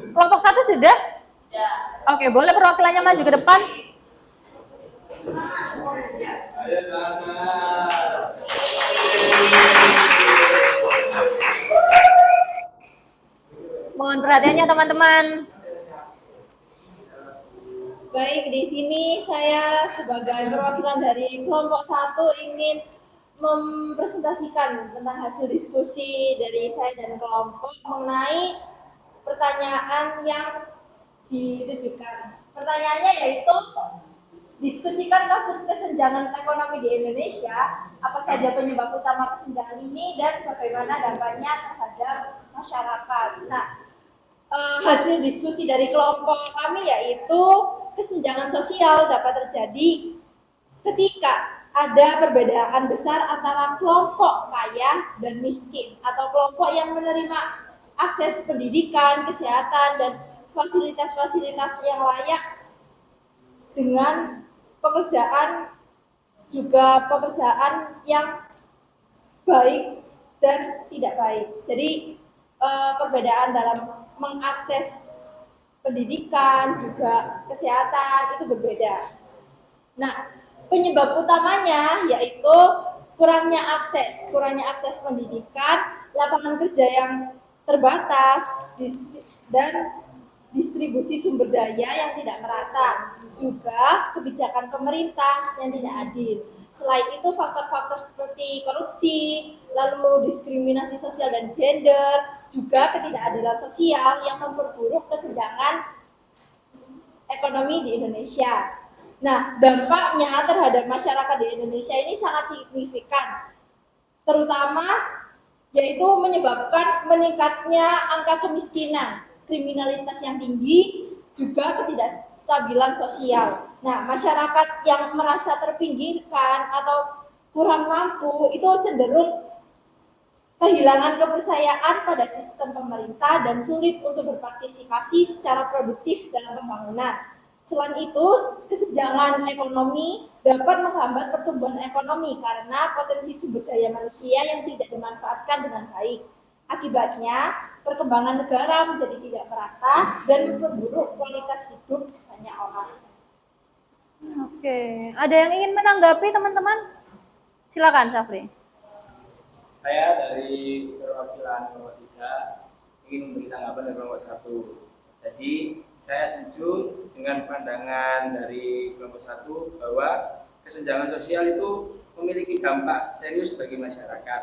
Kelompok 1 sudah? Ya. Oke, boleh perwakilannya maju ke depan. Mohon perhatiannya teman-teman. Baik, di sini saya sebagai perwakilan dari kelompok 1 ingin mempresentasikan tentang hasil diskusi dari saya dan kelompok mengenai pertanyaan yang ditujukan. Pertanyaannya yaitu, diskusikan kasus kesenjangan ekonomi di Indonesia, apa saja penyebab utama kesenjangan ini dan bagaimana dampaknya terhadap masyarakat. Nah, hasil diskusi dari kelompok kami yaitu kesenjangan sosial dapat terjadi ketika ada perbedaan besar antara kelompok kaya dan miskin atau kelompok yang menerima akses pendidikan, kesehatan, dan fasilitas-fasilitas yang layak dengan pekerjaan yang baik dan tidak baik. Jadi perbedaan dalam mengakses pendidikan juga kesehatan itu berbeda. Nah, penyebab utamanya yaitu kurangnya akses pendidikan, lapangan kerja yang terbatas, dan distribusi sumber daya yang tidak merata. juga kebijakan pemerintah yang tidak adil. Selain itu, faktor-faktor seperti korupsi, lalu diskriminasi sosial dan gender, juga ketidakadilan sosial yang memperburuk kesenjangan ekonomi di Indonesia. Nah, dampaknya terhadap masyarakat di Indonesia ini sangat signifikan, terutama yaitu menyebabkan meningkatnya angka kemiskinan, kriminalitas yang tinggi, juga ketidakstabilan sosial. Nah, masyarakat yang merasa terpinggirkan atau kurang mampu itu cenderung kehilangan kepercayaan pada sistem pemerintah dan sulit untuk berpartisipasi secara produktif dalam pembangunan. Selain itu, kesenjangan ekonomi dapat menghambat pertumbuhan ekonomi karena potensi sumber daya manusia yang tidak dimanfaatkan dengan baik. Akibatnya, perkembangan negara menjadi tidak merata dan memperburuk kualitas hidup banyak orang. Oke, ada yang ingin menanggapi teman-teman? Silakan, Syafri. Saya dari perwakilan kelompok 3 ingin memberi tanggapan dari kelompok 1. Jadi saya setuju dengan pandangan dari kelompok 1 bahwa kesenjangan sosial itu memiliki dampak serius bagi masyarakat,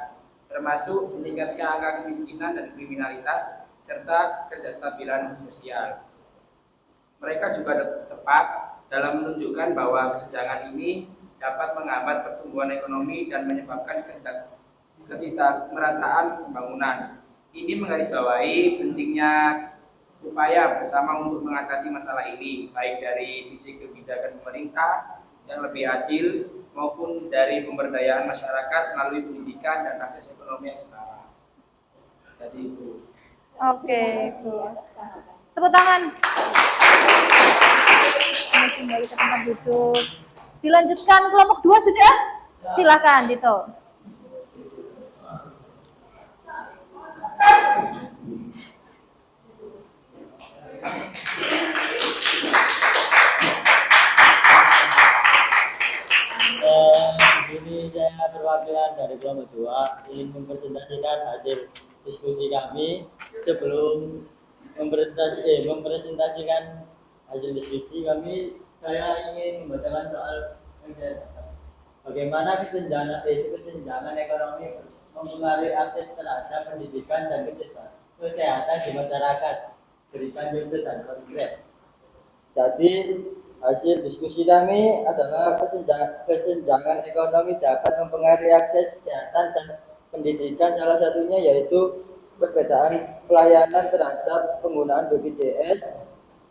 termasuk meningkatnya angka kemiskinan dan kriminalitas serta ketidakstabilan sosial. Mereka juga tepat dalam menunjukkan bahwa kesenjangan ini dapat menghambat pertumbuhan ekonomi dan menyebabkan ketidakmerataan pembangunan. Ini menggarisbawahi pentingnya upaya bersama untuk mengatasi masalah ini, baik dari sisi kebijakan pemerintah yang lebih adil maupun dari pemberdayaan masyarakat melalui pendidikan dan akses ekonomi yang setara. Jadi itu. Oke, tepuk tangan. Ini kembali ke tempat duduk. Dilanjutkan kelompok 2 sudah? Silakan, Dito. Ini saya perwakilan dari kelompok 2 ingin mempresentasikan hasil diskusi kami. Sebelum mempresentasikan hasil diskusi kami, saya ingin membacakan soal bagaimana kesenjangan ekonomi mempengaruhi akses terhadap pendidikan dan kesehatan di masyarakat. Berikan contoh dan konkret. Jadi hasil diskusi kami adalah kesenjangan ekonomi dapat mempengaruhi akses kesehatan dan pendidikan, salah satunya yaitu perbedaan pelayanan terhadap penggunaan BPJS.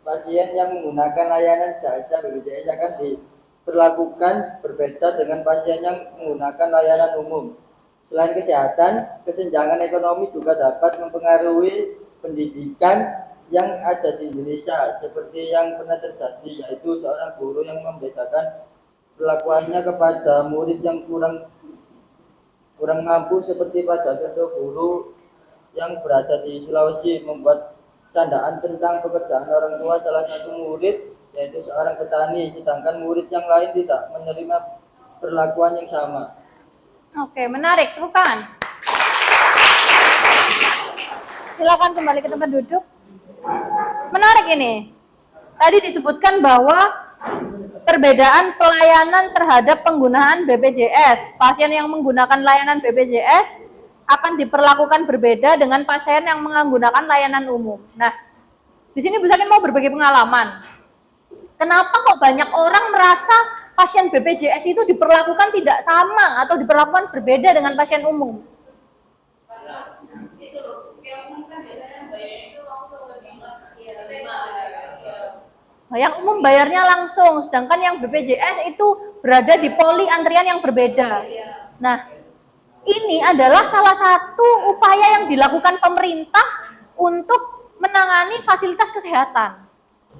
Pasien yang menggunakan layanan jasa BPJS akan diperlakukan berbeda dengan pasien yang menggunakan layanan umum. Selain kesehatan, kesenjangan ekonomi juga dapat mempengaruhi pendidikan yang ada di Indonesia, seperti yang pernah terjadi, yaitu seorang guru yang membedakan perlakuannya kepada murid yang kurang mampu, seperti pada contoh guru yang berada di Sulawesi membuat candaan tentang pekerjaan orang tua salah satu murid, yaitu seorang petani, sedangkan murid yang lain tidak menerima perlakuan yang sama. Oke, menarik, bukan? Silakan kembali ke tempat duduk. Menarik ini. Tadi disebutkan bahwa perbedaan pelayanan terhadap penggunaan BPJS. Pasien yang menggunakan layanan BPJS akan diperlakukan berbeda dengan pasien yang menggunakan layanan umum. Nah, di sini Bu Sakin mau berbagi pengalaman. Kenapa kok banyak orang merasa pasien BPJS itu diperlakukan tidak sama atau diperlakukan berbeda dengan pasien umum? Karena itu loh, yang umum kan biasanya bayarnya itu langsung ke Yang umum bayarnya langsung, sedangkan yang BPJS itu berada di poli antrian yang berbeda. Nah, ini adalah salah satu upaya yang dilakukan pemerintah untuk menangani fasilitas kesehatan.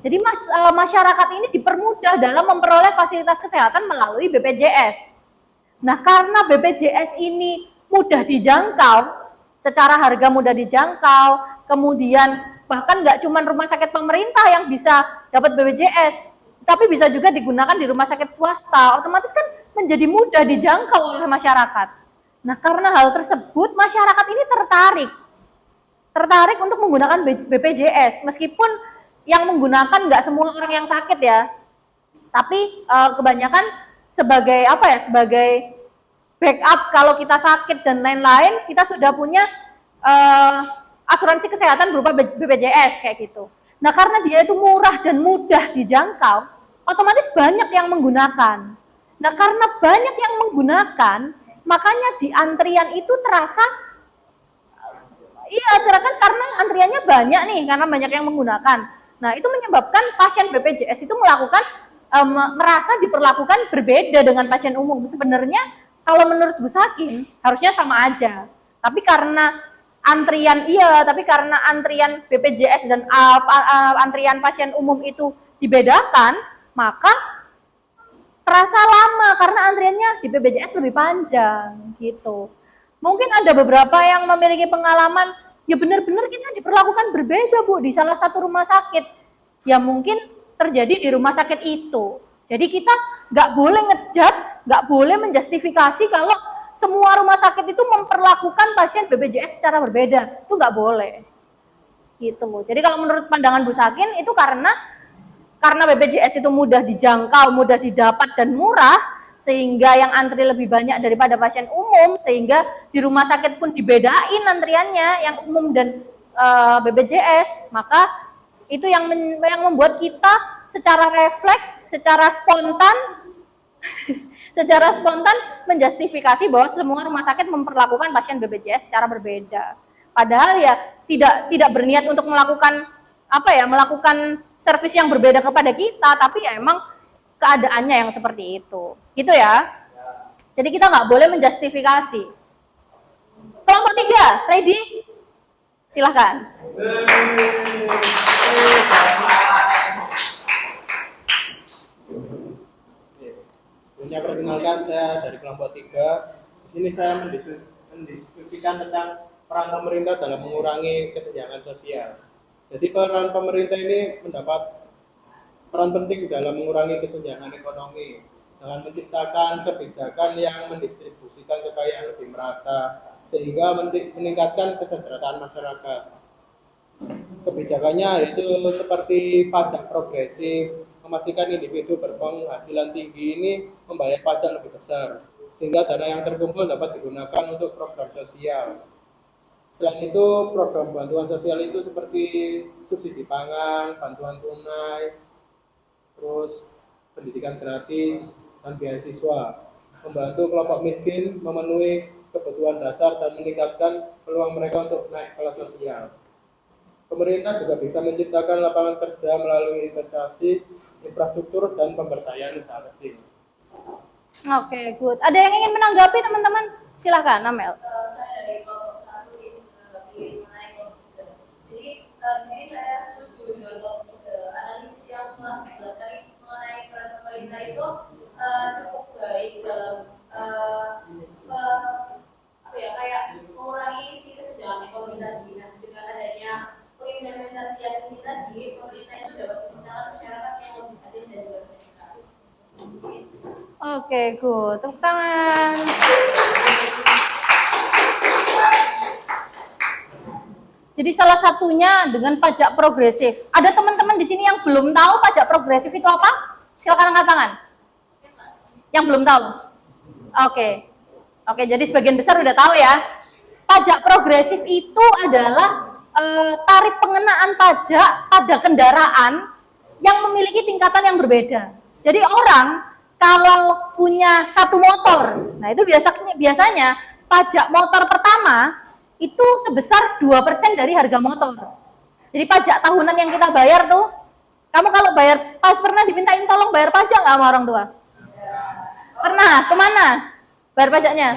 Jadi masyarakat ini dipermudah dalam memperoleh fasilitas kesehatan melalui BPJS. Nah, karena BPJS ini mudah dijangkau, secara harga mudah dijangkau, kemudian bahkan nggak cuma rumah sakit pemerintah yang bisa dapat BPJS, tapi bisa juga digunakan di rumah sakit swasta, otomatis kan menjadi mudah dijangkau oleh masyarakat. Nah, karena hal tersebut, masyarakat ini tertarik untuk menggunakan BPJS, meskipun yang menggunakan nggak semua orang yang sakit ya. Tapi kebanyakan sebagai apa ya, sebagai backup kalau kita sakit dan lain-lain, kita sudah punya asuransi kesehatan berupa BPJS kayak gitu. Nah, karena dia itu murah dan mudah dijangkau, otomatis banyak yang menggunakan. Nah, karena banyak yang menggunakan, makanya di antrian itu terasa, iya, kan karena antriannya banyak nih, karena banyak yang menggunakan. Nah, itu menyebabkan pasien BPJS itu melakukan merasa diperlakukan berbeda dengan pasien umum. Sebenarnya kalau menurut Bu Sakin harusnya sama aja. Tapi karena antrian tapi karena antrian BPJS dan antrian pasien umum itu dibedakan, maka terasa lama karena antriannya di BPJS lebih panjang gitu. Mungkin ada beberapa yang memiliki pengalaman, ya benar-benar kita diperlakukan berbeda Bu di salah satu rumah sakit. Ya mungkin terjadi di rumah sakit itu. Jadi kita nggak boleh ngejudge, nggak boleh menjustifikasi kalau semua rumah sakit itu memperlakukan pasien BPJS secara berbeda. Itu nggak boleh. Gitu. Jadi kalau menurut pandangan Bu Sakin itu karena BPJS itu mudah dijangkau, mudah didapat dan murah, sehingga yang antri lebih banyak daripada pasien umum, sehingga di rumah sakit pun dibedain antriannya yang umum dan BPJS, maka itu yang membuat kita secara refleks, secara spontan secara spontan menjustifikasi bahwa semua rumah sakit memperlakukan pasien BPJS secara berbeda. Padahal ya tidak berniat untuk melakukan melakukan servis yang berbeda kepada kita, tapi ya emang keadaannya yang seperti itu. Gitu ya. Jadi kita nggak boleh menjustifikasi. Kelompok 3, ready? Silahkan. Punya perkenalkan, saya dari kelompok 3. Di sini saya mendiskusikan tentang peran pemerintah dalam mengurangi kesenjangan sosial. Jadi peran pemerintah ini mendapat peran penting dalam mengurangi kesenjangan ekonomi dengan menciptakan kebijakan yang mendistribusikan kekayaan lebih merata sehingga meningkatkan kesejahteraan masyarakat. Kebijakannya yaitu seperti pajak progresif, memastikan individu berpenghasilan tinggi ini membayar pajak lebih besar, sehingga dana yang terkumpul dapat digunakan untuk program sosial. Selain itu, program bantuan sosial itu seperti subsidi pangan, bantuan tunai, terus pendidikan gratis, dan beasiswa, membantu kelompok miskin memenuhi kebutuhan dasar dan meningkatkan peluang mereka untuk naik kelas sosial. Pemerintah juga bisa menciptakan lapangan kerja melalui investasi, infrastruktur, dan pemberdayaan usaha kecil. Oke, good. Ada yang ingin menanggapi teman-teman? Silakan, Amel. Saya dari kelompok 1 menanggapi mengenai kelompok 3. Jadi di sini saya setuju dengan kelompok 3. Analisis yang telah dijelaskan mengenai peran pemerintah itu cukup baik dalam kayak mengurangi si kesenjangan ekonomi tadi. Nah, dengan adanya implementasi yang ini tadi, pemerintah itu dapat menciptakan masyarakat yang lebih adil dan juga sejahtera. Oke, good. Tepuk tangan. Jadi salah satunya dengan pajak progresif. Ada teman-teman di sini yang belum tahu pajak progresif itu apa? Silakan angkat tangan. Yang belum tahu? Oke. Oke, jadi sebagian besar udah tahu ya. Pajak progresif itu adalah tarif pengenaan pajak pada kendaraan yang memiliki tingkatan yang berbeda. Jadi orang kalau punya satu motor, nah itu biasanya pajak motor pertama itu sebesar 2% dari harga motor. Jadi pajak tahunan yang kita bayar tuh, kamu kalau pernah dimintain tolong bayar pajak nggak sama orang tua? Pernah? Kemana bayar pajaknya?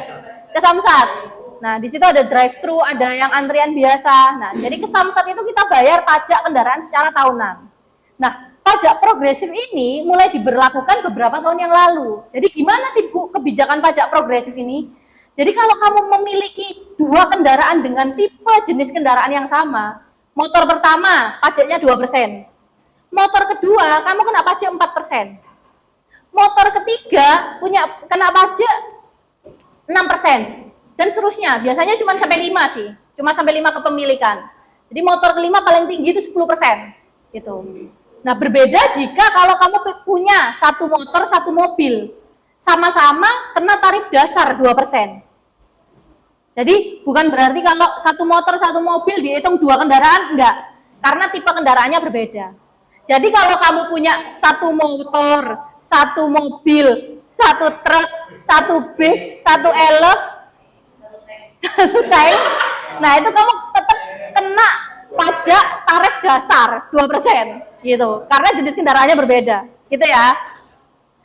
Ke Samsat. Nah, di situ ada drive-thru, ada yang antrian biasa. Nah, jadi ke Samsat itu kita bayar pajak kendaraan secara tahunan. Nah, pajak progresif ini mulai diberlakukan beberapa tahun yang lalu. Jadi gimana sih Bu kebijakan pajak progresif ini? Jadi kalau kamu memiliki 2 kendaraan dengan tipe jenis kendaraan yang sama, motor pertama pajaknya 2%. Motor kedua kamu kena pajak 4%. Motor ketiga kena pajak 6%. Dan seterusnya, biasanya cuma sampai 5 sih, cuma sampai 5 kepemilikan. Jadi motor kelima paling tinggi itu 10%, gitu. Nah, berbeda jika kalau kamu punya satu motor, satu mobil, sama-sama kena tarif dasar 2%. Jadi bukan berarti kalau satu motor, satu mobil dihitung 2 kendaraan, enggak. Karena tipe kendaraannya berbeda. Jadi kalau kamu punya satu motor, satu mobil, satu truk, satu bis, satu elf, satu tank, nah itu kamu tetap kena pajak tarif dasar 2%, gitu. Karena jenis kendaraannya berbeda, gitu ya.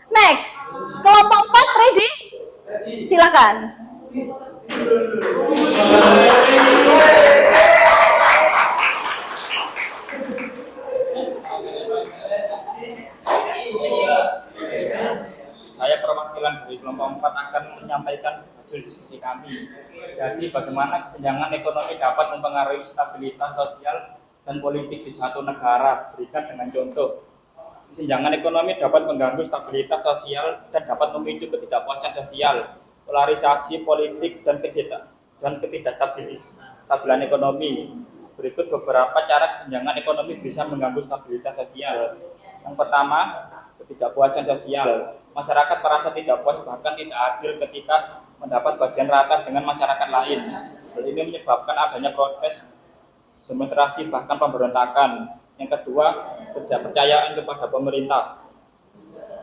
Next, kelompok 4 ready? Silakan. Saya perwakilan dari kelompok 4 akan menyampaikan hasil diskusi kami. Jadi bagaimana kesenjangan ekonomi dapat mempengaruhi stabilitas sosial dan politik di suatu negara. Berikan dengan contoh. Kesenjangan ekonomi dapat mengganggu stabilitas sosial dan dapat memicu ketidakpuasan sosial, polarisasi politik dan ketidakstabilan ekonomi. Berikut beberapa cara kesenjangan ekonomi bisa mengganggu stabilitas sosial. Yang pertama, ketidakpuasan sosial. Masyarakat merasa tidak puas bahkan tidak adil ketika mendapat bagian rata dengan masyarakat lain. Hal ini menyebabkan adanya protes, demonstrasi, bahkan pemberontakan. Yang kedua, ketidakpercayaan kepada pemerintah.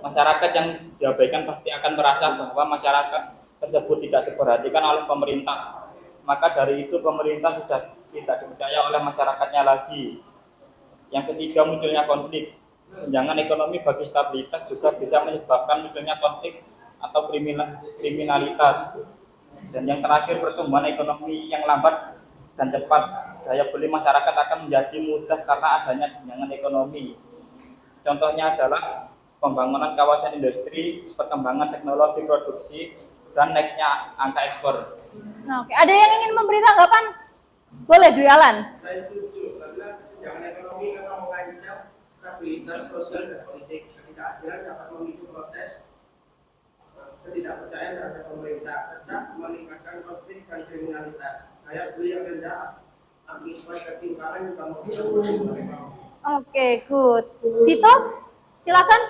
Masyarakat yang diabaikan pasti akan merasa bahwa masyarakat tersebut tidak diperhatikan oleh pemerintah. Maka dari itu pemerintah sudah tidak dipercaya oleh masyarakatnya lagi. Yang ketiga, munculnya konflik. Kesenjangan ekonomi bagi stabilitas juga bisa menyebabkan munculnya konflik atau kriminalitas. Dan yang terakhir, pertumbuhan ekonomi yang lambat dan cepat. Daya beli masyarakat akan menjadi mudah karena adanya kesenjangan ekonomi. Contohnya adalah pembangunan kawasan industri, perkembangan teknologi produksi, dan naiknya angka ekspor. Oke, ada yang ingin memberi tanggapan? Boleh, Dwi Alan. Saya setuju karena kesenjangan ekonomi memang mengancam stabilitas sosial dan politik. Ketidakadilan dapat memicu protes, ketidakpercayaan terhadap pemerintah, serta meningkatkan konflik dan kriminalitas. Daya beli yang rendah, akibat ketimpangan juga membuat pertumbuhan ekonomi. Oke, good. Tito, silakan.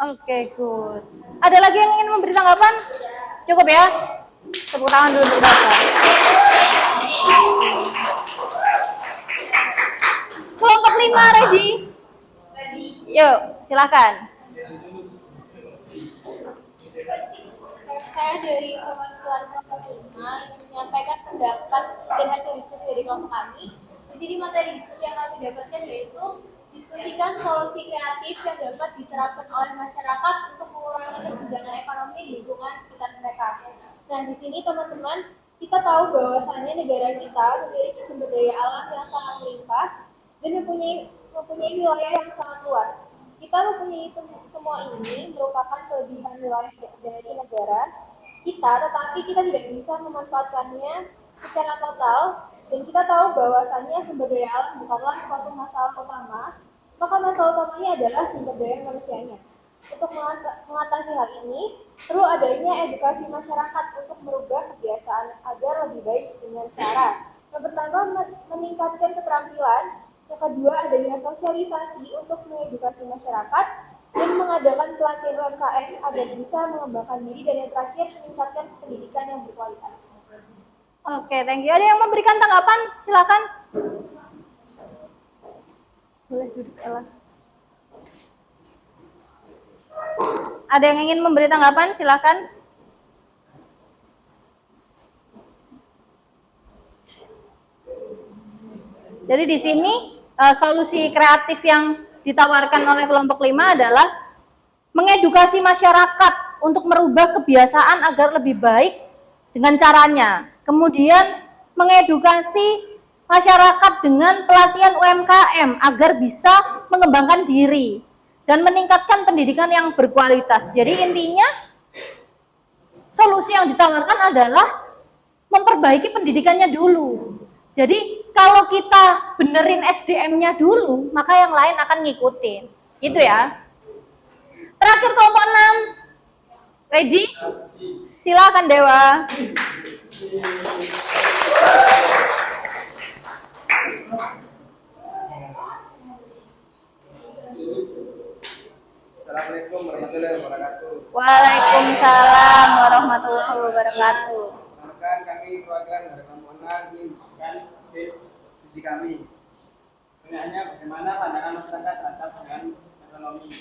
Oke, good. Ada lagi yang ingin memberi tanggapan? Cukup ya? Tepuk tangan dulu untuk Bapak. Kelompok 5 ready? Yuk, silakan. Saya dari perwakilan kelompok 5 ingin menyampaikan pendapat dan hasil diskusi dari kelompok kami. Di sini materi diskusi yang kami dapatkan yaitu diskusikan solusi kreatif yang dapat diterapkan oleh masyarakat untuk mengurangi kesenjangan ekonomi di lingkungan sekitar mereka. Nah, di sini teman-teman, kita tahu bahwasannya negara kita memiliki sumber daya alam yang sangat melimpah dan mempunyai wilayah yang sangat luas. Kita mempunyai semua ini merupakan kelebihan wilayah dari negara kita, tetapi kita tidak bisa memanfaatkannya secara total. Dan kita tahu bahwasannya sumber daya alam bukanlah suatu masalah utama, maka masalah utamanya adalah sumber daya manusianya. Untuk mengatasi hal ini, perlu adanya edukasi masyarakat untuk merubah kebiasaan agar lebih baik dengan cara yang pertama meningkatkan keterampilan, yang kedua adanya sosialisasi untuk mengedukasi masyarakat, dan mengadakan pelatihan UMKM agar bisa mengembangkan diri, dan yang terakhir meningkatkan pendidikan yang berkualitas. Oke, thank you. Ada yang memberikan tanggapan? Silakan. Boleh duduk, Ella. Ada yang ingin memberi tanggapan? Silakan. Jadi di sini solusi kreatif yang ditawarkan oleh kelompok 5 adalah mengedukasi masyarakat untuk merubah kebiasaan agar lebih baik dengan caranya. Kemudian mengedukasi masyarakat dengan pelatihan UMKM agar bisa mengembangkan diri dan meningkatkan pendidikan yang berkualitas. Jadi intinya solusi yang ditawarkan adalah memperbaiki pendidikannya dulu. Jadi kalau kita benerin SDM-nya dulu, maka yang lain akan ngikutin. Gitu ya. Terakhir kelompok 6. Ready? Silakan Dewa. Assalamualaikum warahmatullahi wabarakatuh. Waalaikumsalam warahmatullahi wabarakatuh. Perkenalkan kami perwakilan dari kelompok 6 ini bukan sisi kami. Pertanyaannya bagaimana pandangan masyarakat terhadap dengan ekonomi?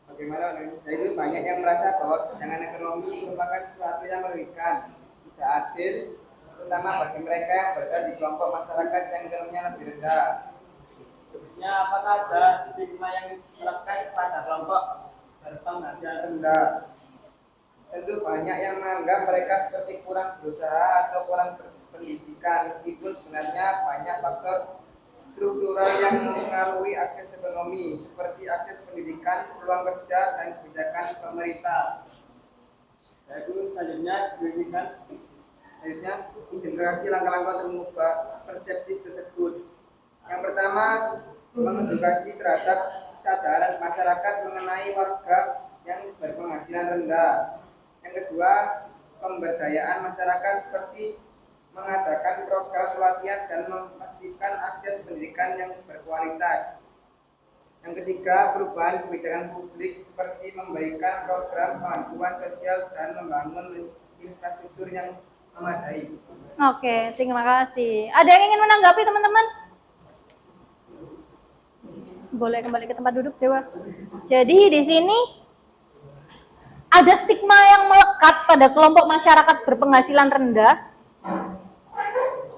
Bagaimana? Jadi banyak yang merasa bahwa kesenjangan ekonomi merupakan sesuatu yang merugikan, tidak adil, terutama bagi mereka yang berada di kelompok masyarakat yang ekonominya lebih rendah. Berikutnya, apakah ada stigma yang melekat pada kelompok berpenghasilan rendah? Tentu banyak yang menganggap mereka seperti kurang berusaha atau kurang berpendidikan, meskipun sebenarnya banyak faktor struktural yang mengaruhi akses ekonomi, seperti akses pendidikan, peluang kerja, dan kebijakan pemerintah. Yaitu selanjutnya disebutkan Selanjutnya, identifikasi langkah-langkah untuk mengubah persepsi tersebut. Yang pertama, mengedukasi terhadap kesadaran masyarakat mengenai warga yang berpenghasilan rendah. Yang kedua, pemberdayaan masyarakat seperti mengadakan program pelatihan dan memastikan akses pendidikan yang berkualitas. Yang ketiga, perubahan kebijakan publik seperti memberikan program bantuan sosial dan membangun infrastruktur yang memadai. Oke, terima kasih. Ada yang ingin menanggapi teman-teman? Boleh kembali ke tempat duduk, Dewa. Jadi di sini ada stigma yang melekat pada kelompok masyarakat berpenghasilan rendah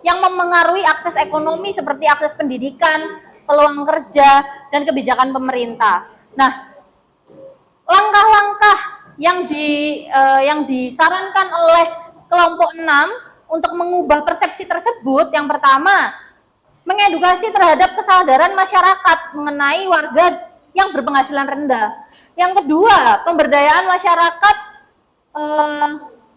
yang memengaruhi akses ekonomi seperti akses pendidikan, peluang kerja, dan kebijakan pemerintah. Nah, langkah-langkah yang disarankan oleh kelompok 6 untuk mengubah persepsi tersebut, yang pertama, mengedukasi terhadap kesadaran masyarakat mengenai warga yang berpenghasilan rendah. Yang kedua, pemberdayaan masyarakat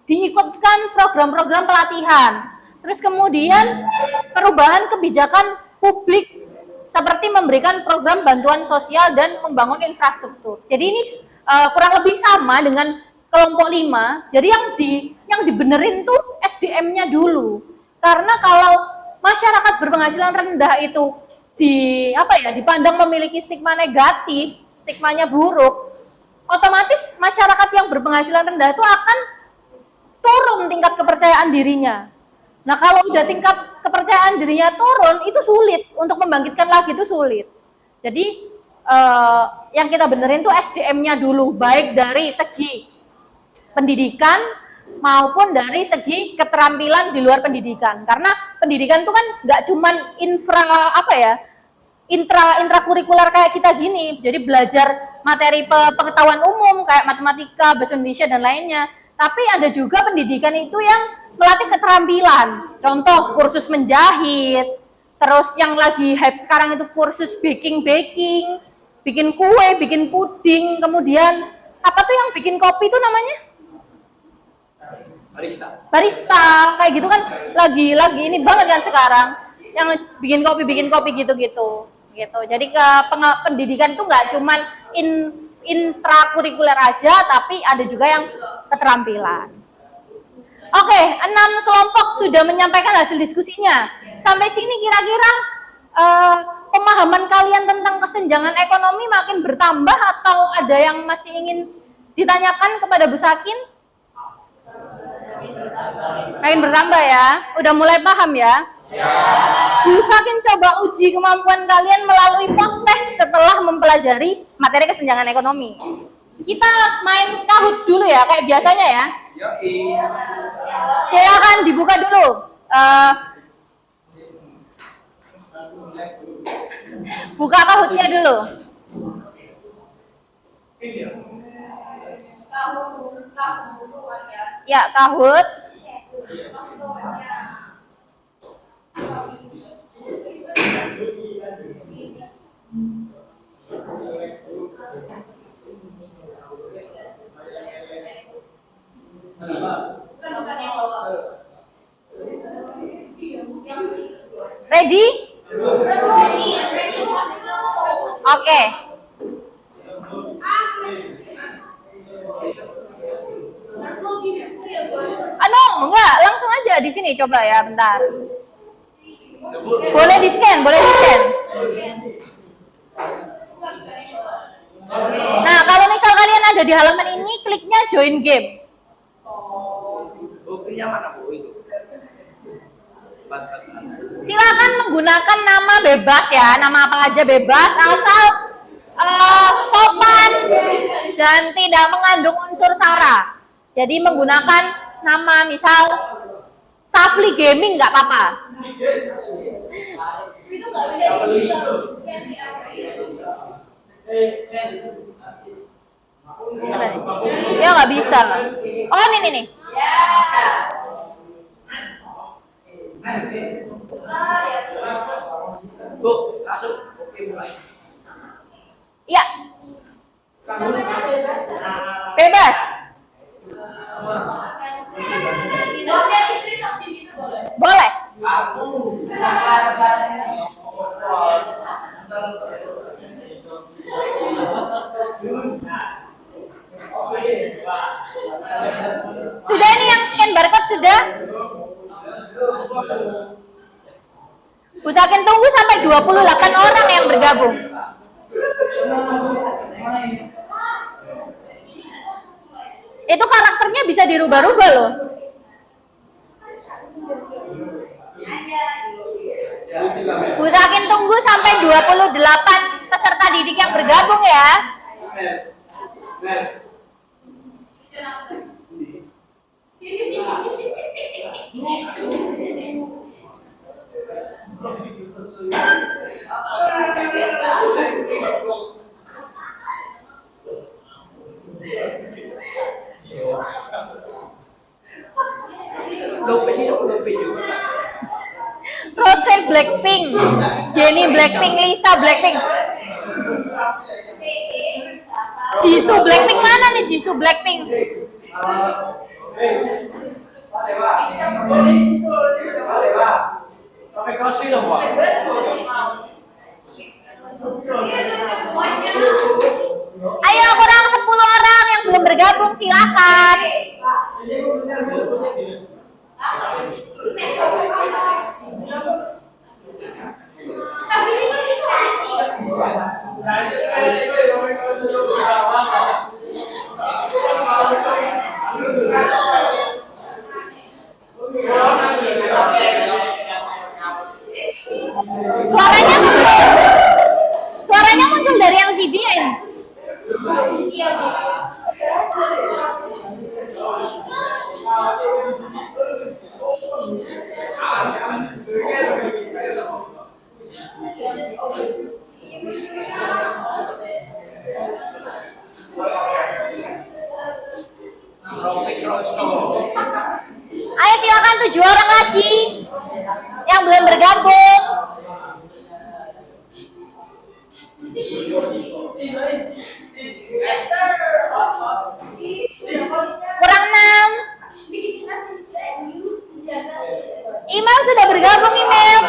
diikutkan program-program pelatihan. Terus kemudian perubahan kebijakan publik seperti memberikan program bantuan sosial dan membangun infrastruktur. Jadi ini kurang lebih sama dengan kelompok 5. Jadi yang dibenerin tuh SDM-nya dulu. Karena kalau masyarakat berpenghasilan rendah itu dipandang memiliki stigma negatif, stigmanya buruk, otomatis masyarakat yang berpenghasilan rendah itu akan turun tingkat kepercayaan dirinya. Nah, kalau udah tingkat kepercayaan dirinya turun, itu sulit untuk membangkitkan lagi, itu sulit. Jadi yang kita benerin itu SDM-nya dulu, baik dari segi pendidikan maupun dari segi keterampilan di luar pendidikan. Karena pendidikan itu kan nggak cuman intrakurikuler kayak kita gini. Jadi belajar materi pengetahuan umum kayak matematika, bahasa Indonesia dan lainnya. Tapi ada juga pendidikan itu yang melatih keterampilan. Contoh kursus menjahit, terus yang lagi hype sekarang itu kursus baking, bikin kue, bikin puding, kemudian apa tuh yang bikin kopi itu namanya? Barista, kayak gitu kan lagi ini banget kan sekarang, yang bikin kopi gitu. Jadi pendidikan itu nggak cuman intrakurikuler aja, tapi ada juga yang keterampilan. Oke, 6 kelompok sudah menyampaikan hasil diskusinya. Sampai sini kira-kira pemahaman kalian tentang kesenjangan ekonomi makin bertambah atau ada yang masih ingin ditanyakan kepada Bu Sakin? Makin bertambah ya? Udah mulai paham ya? Bu Sakin coba uji kemampuan kalian melalui post-test setelah mempelajari materi kesenjangan ekonomi. Kita main Kahoot dulu ya, kayak biasanya ya. Silakan dibuka dulu. Buka Kahoot-nya dulu. Ya, Kahoot. Ready? Oke. Harus login ya? Iya, boleh. Enggak, langsung aja di sini coba ya, bentar. Boleh di-scan, boleh di-scan. Bukan bisa nih, Mbak. Nah, kalau misal kalian ada di halaman ini, kliknya join game. Buktinya mana Bu itu? Silakan menggunakan nama bebas ya, nama apa aja bebas, asal sopan dan tidak mengandung unsur sara. Jadi menggunakan nama misal Safli Gaming nggak apa-apa. Itu nggak bisa dibuka. Yang di Mana nih? Ya nggak bisa. Oh ini nih. Bu, langsung. Oke, mulai. Iya, namanya bebas. bebas. Oke, istri sabjin gitu boleh. Boleh. Sudah ini yang scan barcode sudah? Usahakan tunggu sampai 28 orang yang bergabung. Itu karakternya bisa dirubah-rubah loh. Usahakan tunggu sampai 28 peserta didik yang bergabung ya. Rose Blackpink, Jennie Blackpink, Lisa Blackpink. Jisoo Blackpink mana nih Jisoo Blackpink? Ayo kurang 10 orang yang belum bergabung silakan. Suaranya muncul dari yang ZDN. Iya, gitu. Ayo silakan 7 orang lagi yang belum bergabung. Kurang 6. Email sudah bergabung email.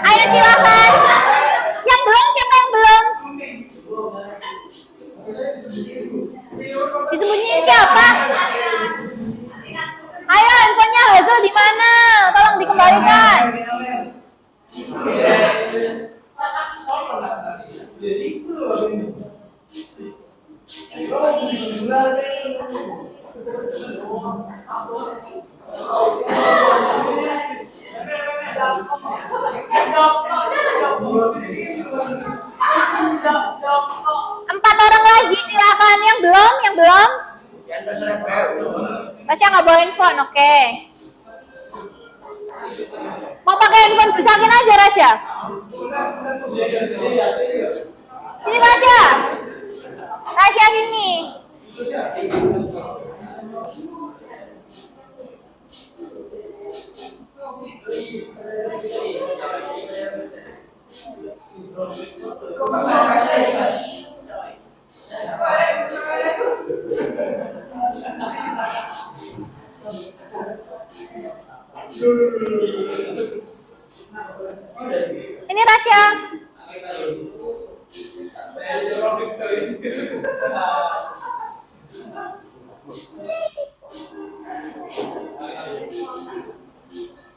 Ayo silakan. Yang belum siapa yang belum? Disembunyiin siapa? Ayo handphonenya Hazel di mana? Tolong dikembalikan. Empat orang lagi silakan. Yang belum? Yang belum? Tasya nggak bawa handphone, oke. Mau pakai handphone besakin aja Rasya. Sini Tasya. Tasya sini. Ini Rasya.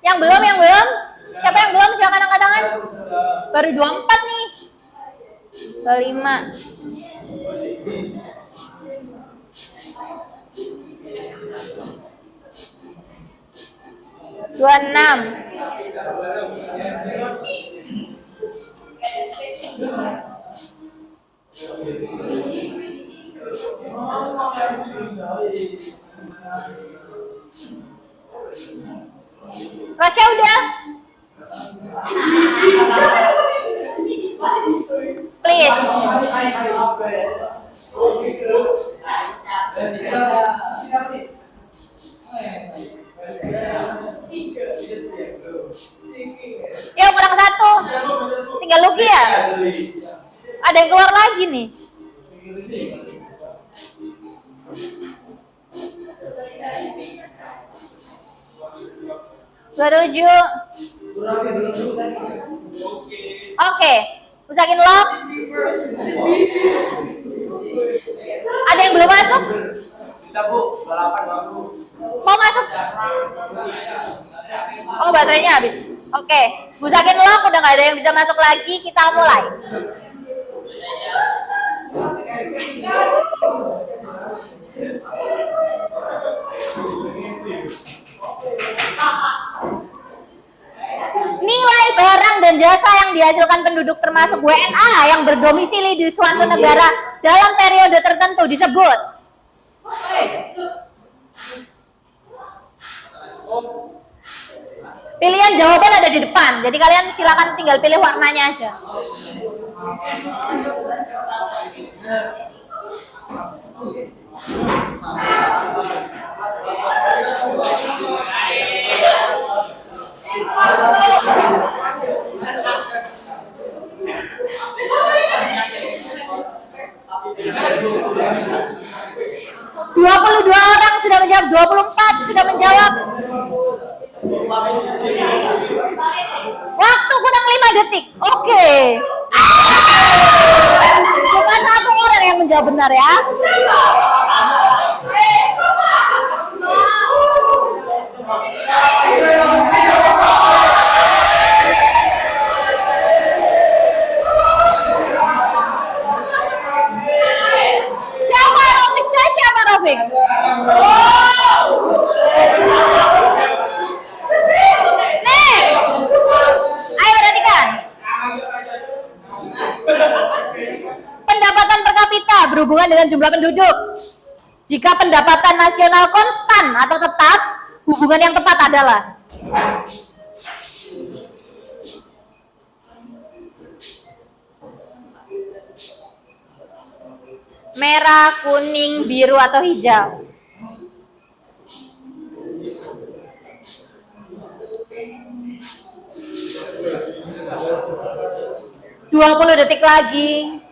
Yang belum? Siapa yang belum? Silakan angkat tangan. Baru 24 nih. 25. Dua enam. Rasya udah. Please. Ya kurang satu. Tinggal Luki ya. Ada yang keluar lagi nih. Dua tujuh. Oke, usahain lock. Ada yang belum masuk? Kita Bu, 28 Bu. Mau masuk? Oh, baterainya habis. Oke, usahain lock, udah nggak ada yang bisa masuk lagi. Kita mulai. Nilai barang dan jasa yang dihasilkan penduduk termasuk WNA yang berdomisili di suatu negara dalam periode tertentu disebut. Pilihan jawaban ada di depan, jadi kalian silakan tinggal pilih warnanya aja. ...22 orang sudah menjawab, 24 sudah menjawab. Waktu kurang 5 detik. Oke. Cuma satu orang yang menjawab benar ya. Siapa Rafiq? Next. Ayo perhatikan. Pendapatan per kapita berhubungan dengan jumlah penduduk. Jika pendapatan nasional konstan atau tetap, hubungan yang tepat adalah merah, kuning, biru, atau hijau. Dua 20 detik lagi.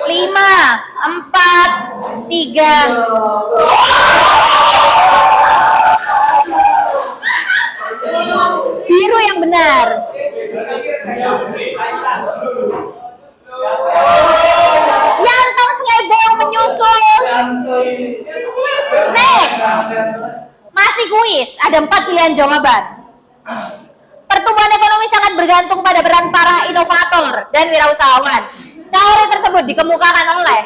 Lima, 4, 3. Biru yang benar. Yanto Slebong menyusul. Next. Masih kuis, ada 4 pilihan jawaban. Pertumbuhan ekonomi sangat bergantung pada peran para inovator dan wirausahawan. Teori tersebut dikemukakan oleh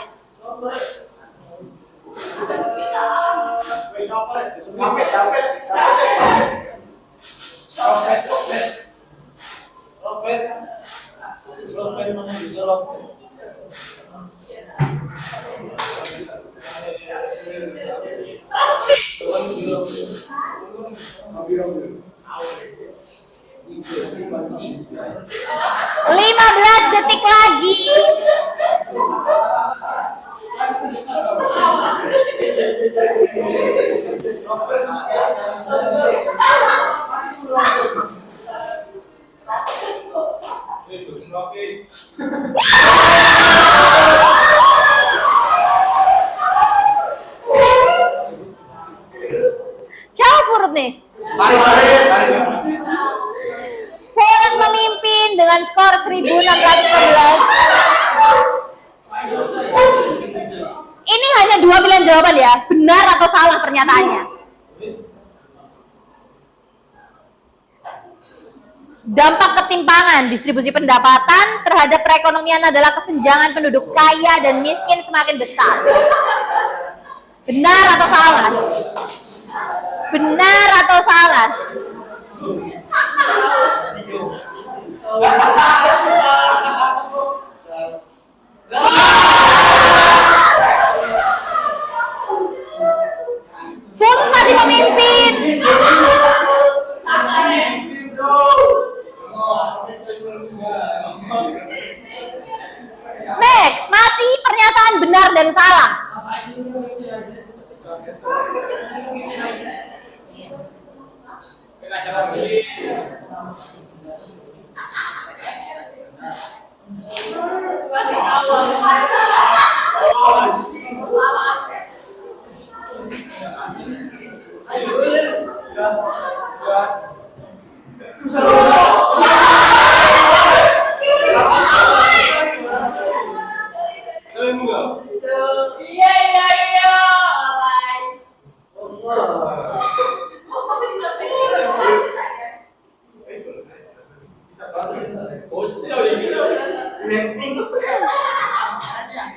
lima 15 detik lagi. jawaban ya. Benar atau salah pernyataannya? Dampak ketimpangan distribusi pendapatan terhadap perekonomian adalah kesenjangan penduduk kaya dan miskin semakin besar. Benar atau salah? Benar atau salah? Foto masih memimpin. Next, masih pernyataan benar dan salah.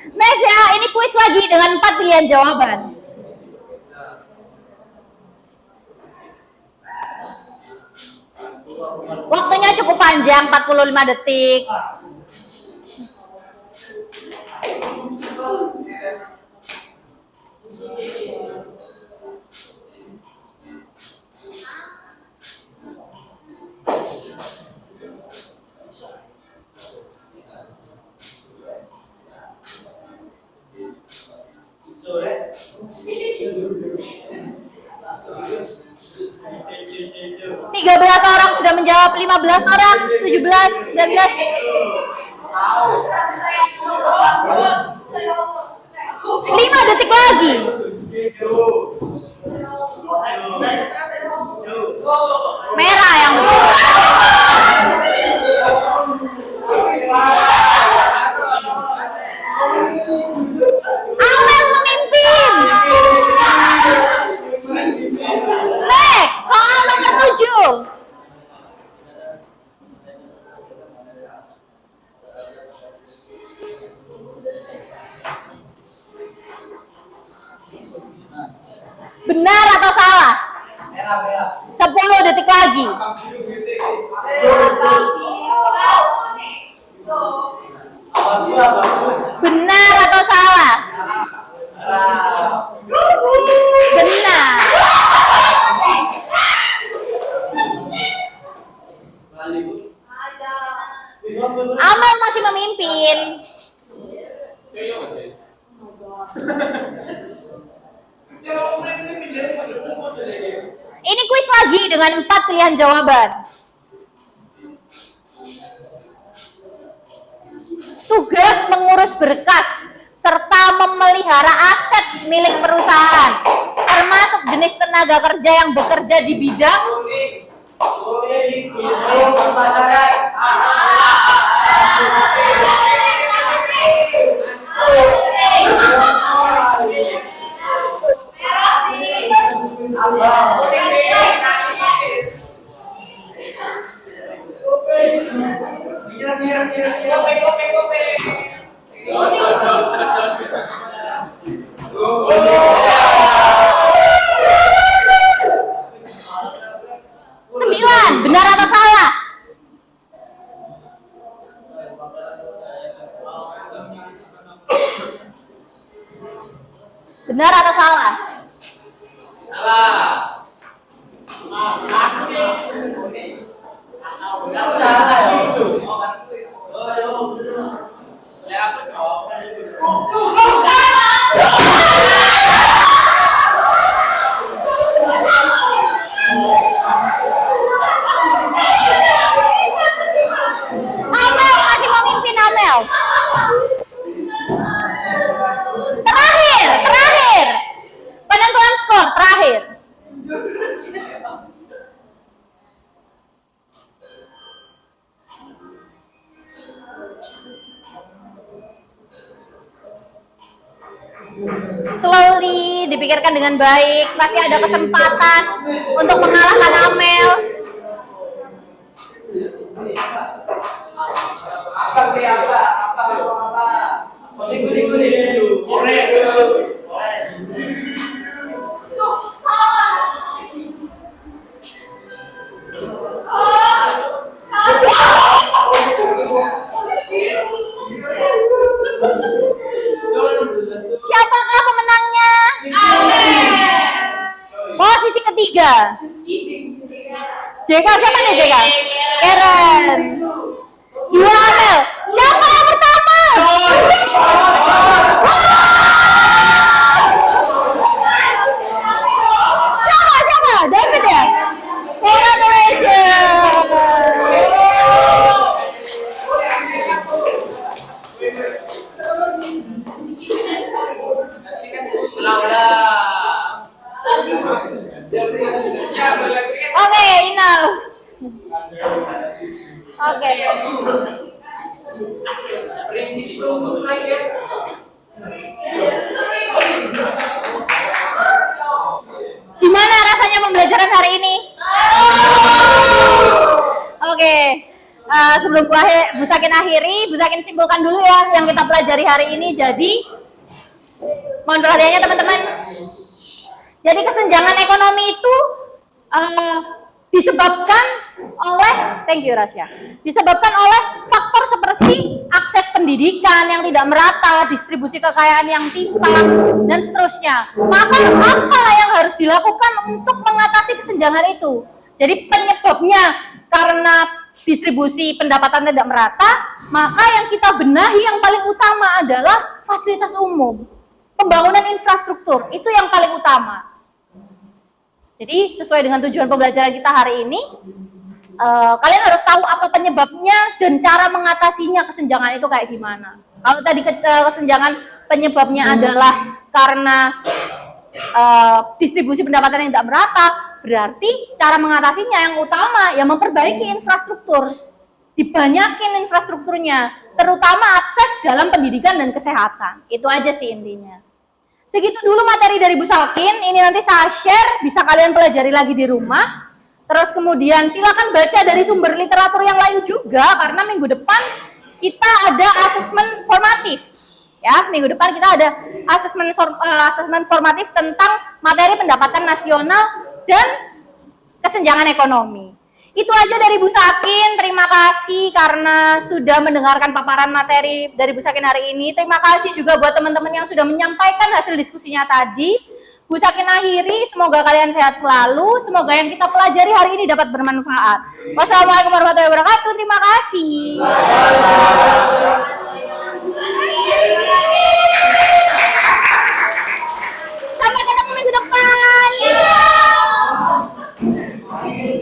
Next ya, ini kuis lagi dengan 4 pilihan jawaban. Waktunya cukup panjang, 45 detik. Tiga belas orang sudah menjawab, 15 orang, 17, 19. 5 detik lagi. Merah yang betul. Amel memimpin. Next, soal nomor 7. Benar atau salah? 10 detik lagi. Benar atau salah? Benar. Amel masih memimpin. Ini kuis lagi dengan 4 pilihan jawaban. Tugas mengurus berkas serta memelihara aset milik perusahaan, termasuk jenis tenaga kerja yang bekerja di bidang Sembilan. Benar atau salah? Benar atau salah? Amel masih memimpin, Amel. Terakhir. Penentuan skor terakhir. Slowly, dipikirkan dengan baik. Masih ada kesempatan untuk mengalahkan Amel. Siapakah pemenangnya? Posisi ketiga. JK, siapa nih JK? Karen. 2 Amel. Siapa yang pertama? Siapa? David ya? Congratulations. Oke, enough. Oke. Gimana rasanya pembelajaran hari ini? Oke. Sebelum Bu Sakin akhiri, Bu Sakin simpulkan dulu ya yang kita pelajari hari ini. Jadi, mohon perhatiannya teman-teman. Jadi kesenjangan ekonomi itu disebabkan oleh, thank you Rasya, disebabkan oleh faktor seperti akses pendidikan yang tidak merata, distribusi kekayaan yang timpang, dan seterusnya. Maka apalah yang harus dilakukan untuk mengatasi kesenjangan itu? Jadi penyebabnya karena distribusi pendapatan tidak merata, maka yang kita benahi yang paling utama adalah fasilitas umum, pembangunan infrastruktur, itu yang paling utama. Jadi sesuai dengan tujuan pembelajaran kita hari ini, kalian harus tahu apa penyebabnya dan cara mengatasinya kesenjangan itu kayak gimana. Kalau tadi kesenjangan penyebabnya adalah karena distribusi pendapatan yang tidak merata, berarti cara mengatasinya yang utama ya memperbaiki infrastruktur, dibanyakin infrastrukturnya, terutama akses dalam pendidikan dan kesehatan. Itu aja sih intinya. Segitu dulu materi dari Bu Sakin, ini nanti saya share, bisa kalian pelajari lagi di rumah. Terus kemudian silakan baca dari sumber literatur yang lain juga, karena minggu depan kita ada asesmen formatif. Ya, minggu depan kita ada asesmen formatif tentang materi pendapatan nasional dan kesenjangan ekonomi. Itu aja dari Bu Sakin. Terima kasih karena sudah mendengarkan paparan materi dari Bu Sakin hari ini. Terima kasih juga buat teman-teman yang sudah menyampaikan hasil diskusinya tadi. Bu Sakin akhiri, semoga kalian sehat selalu. Semoga yang kita pelajari hari ini dapat bermanfaat. Wassalamualaikum warahmatullahi wabarakatuh. Terima kasih.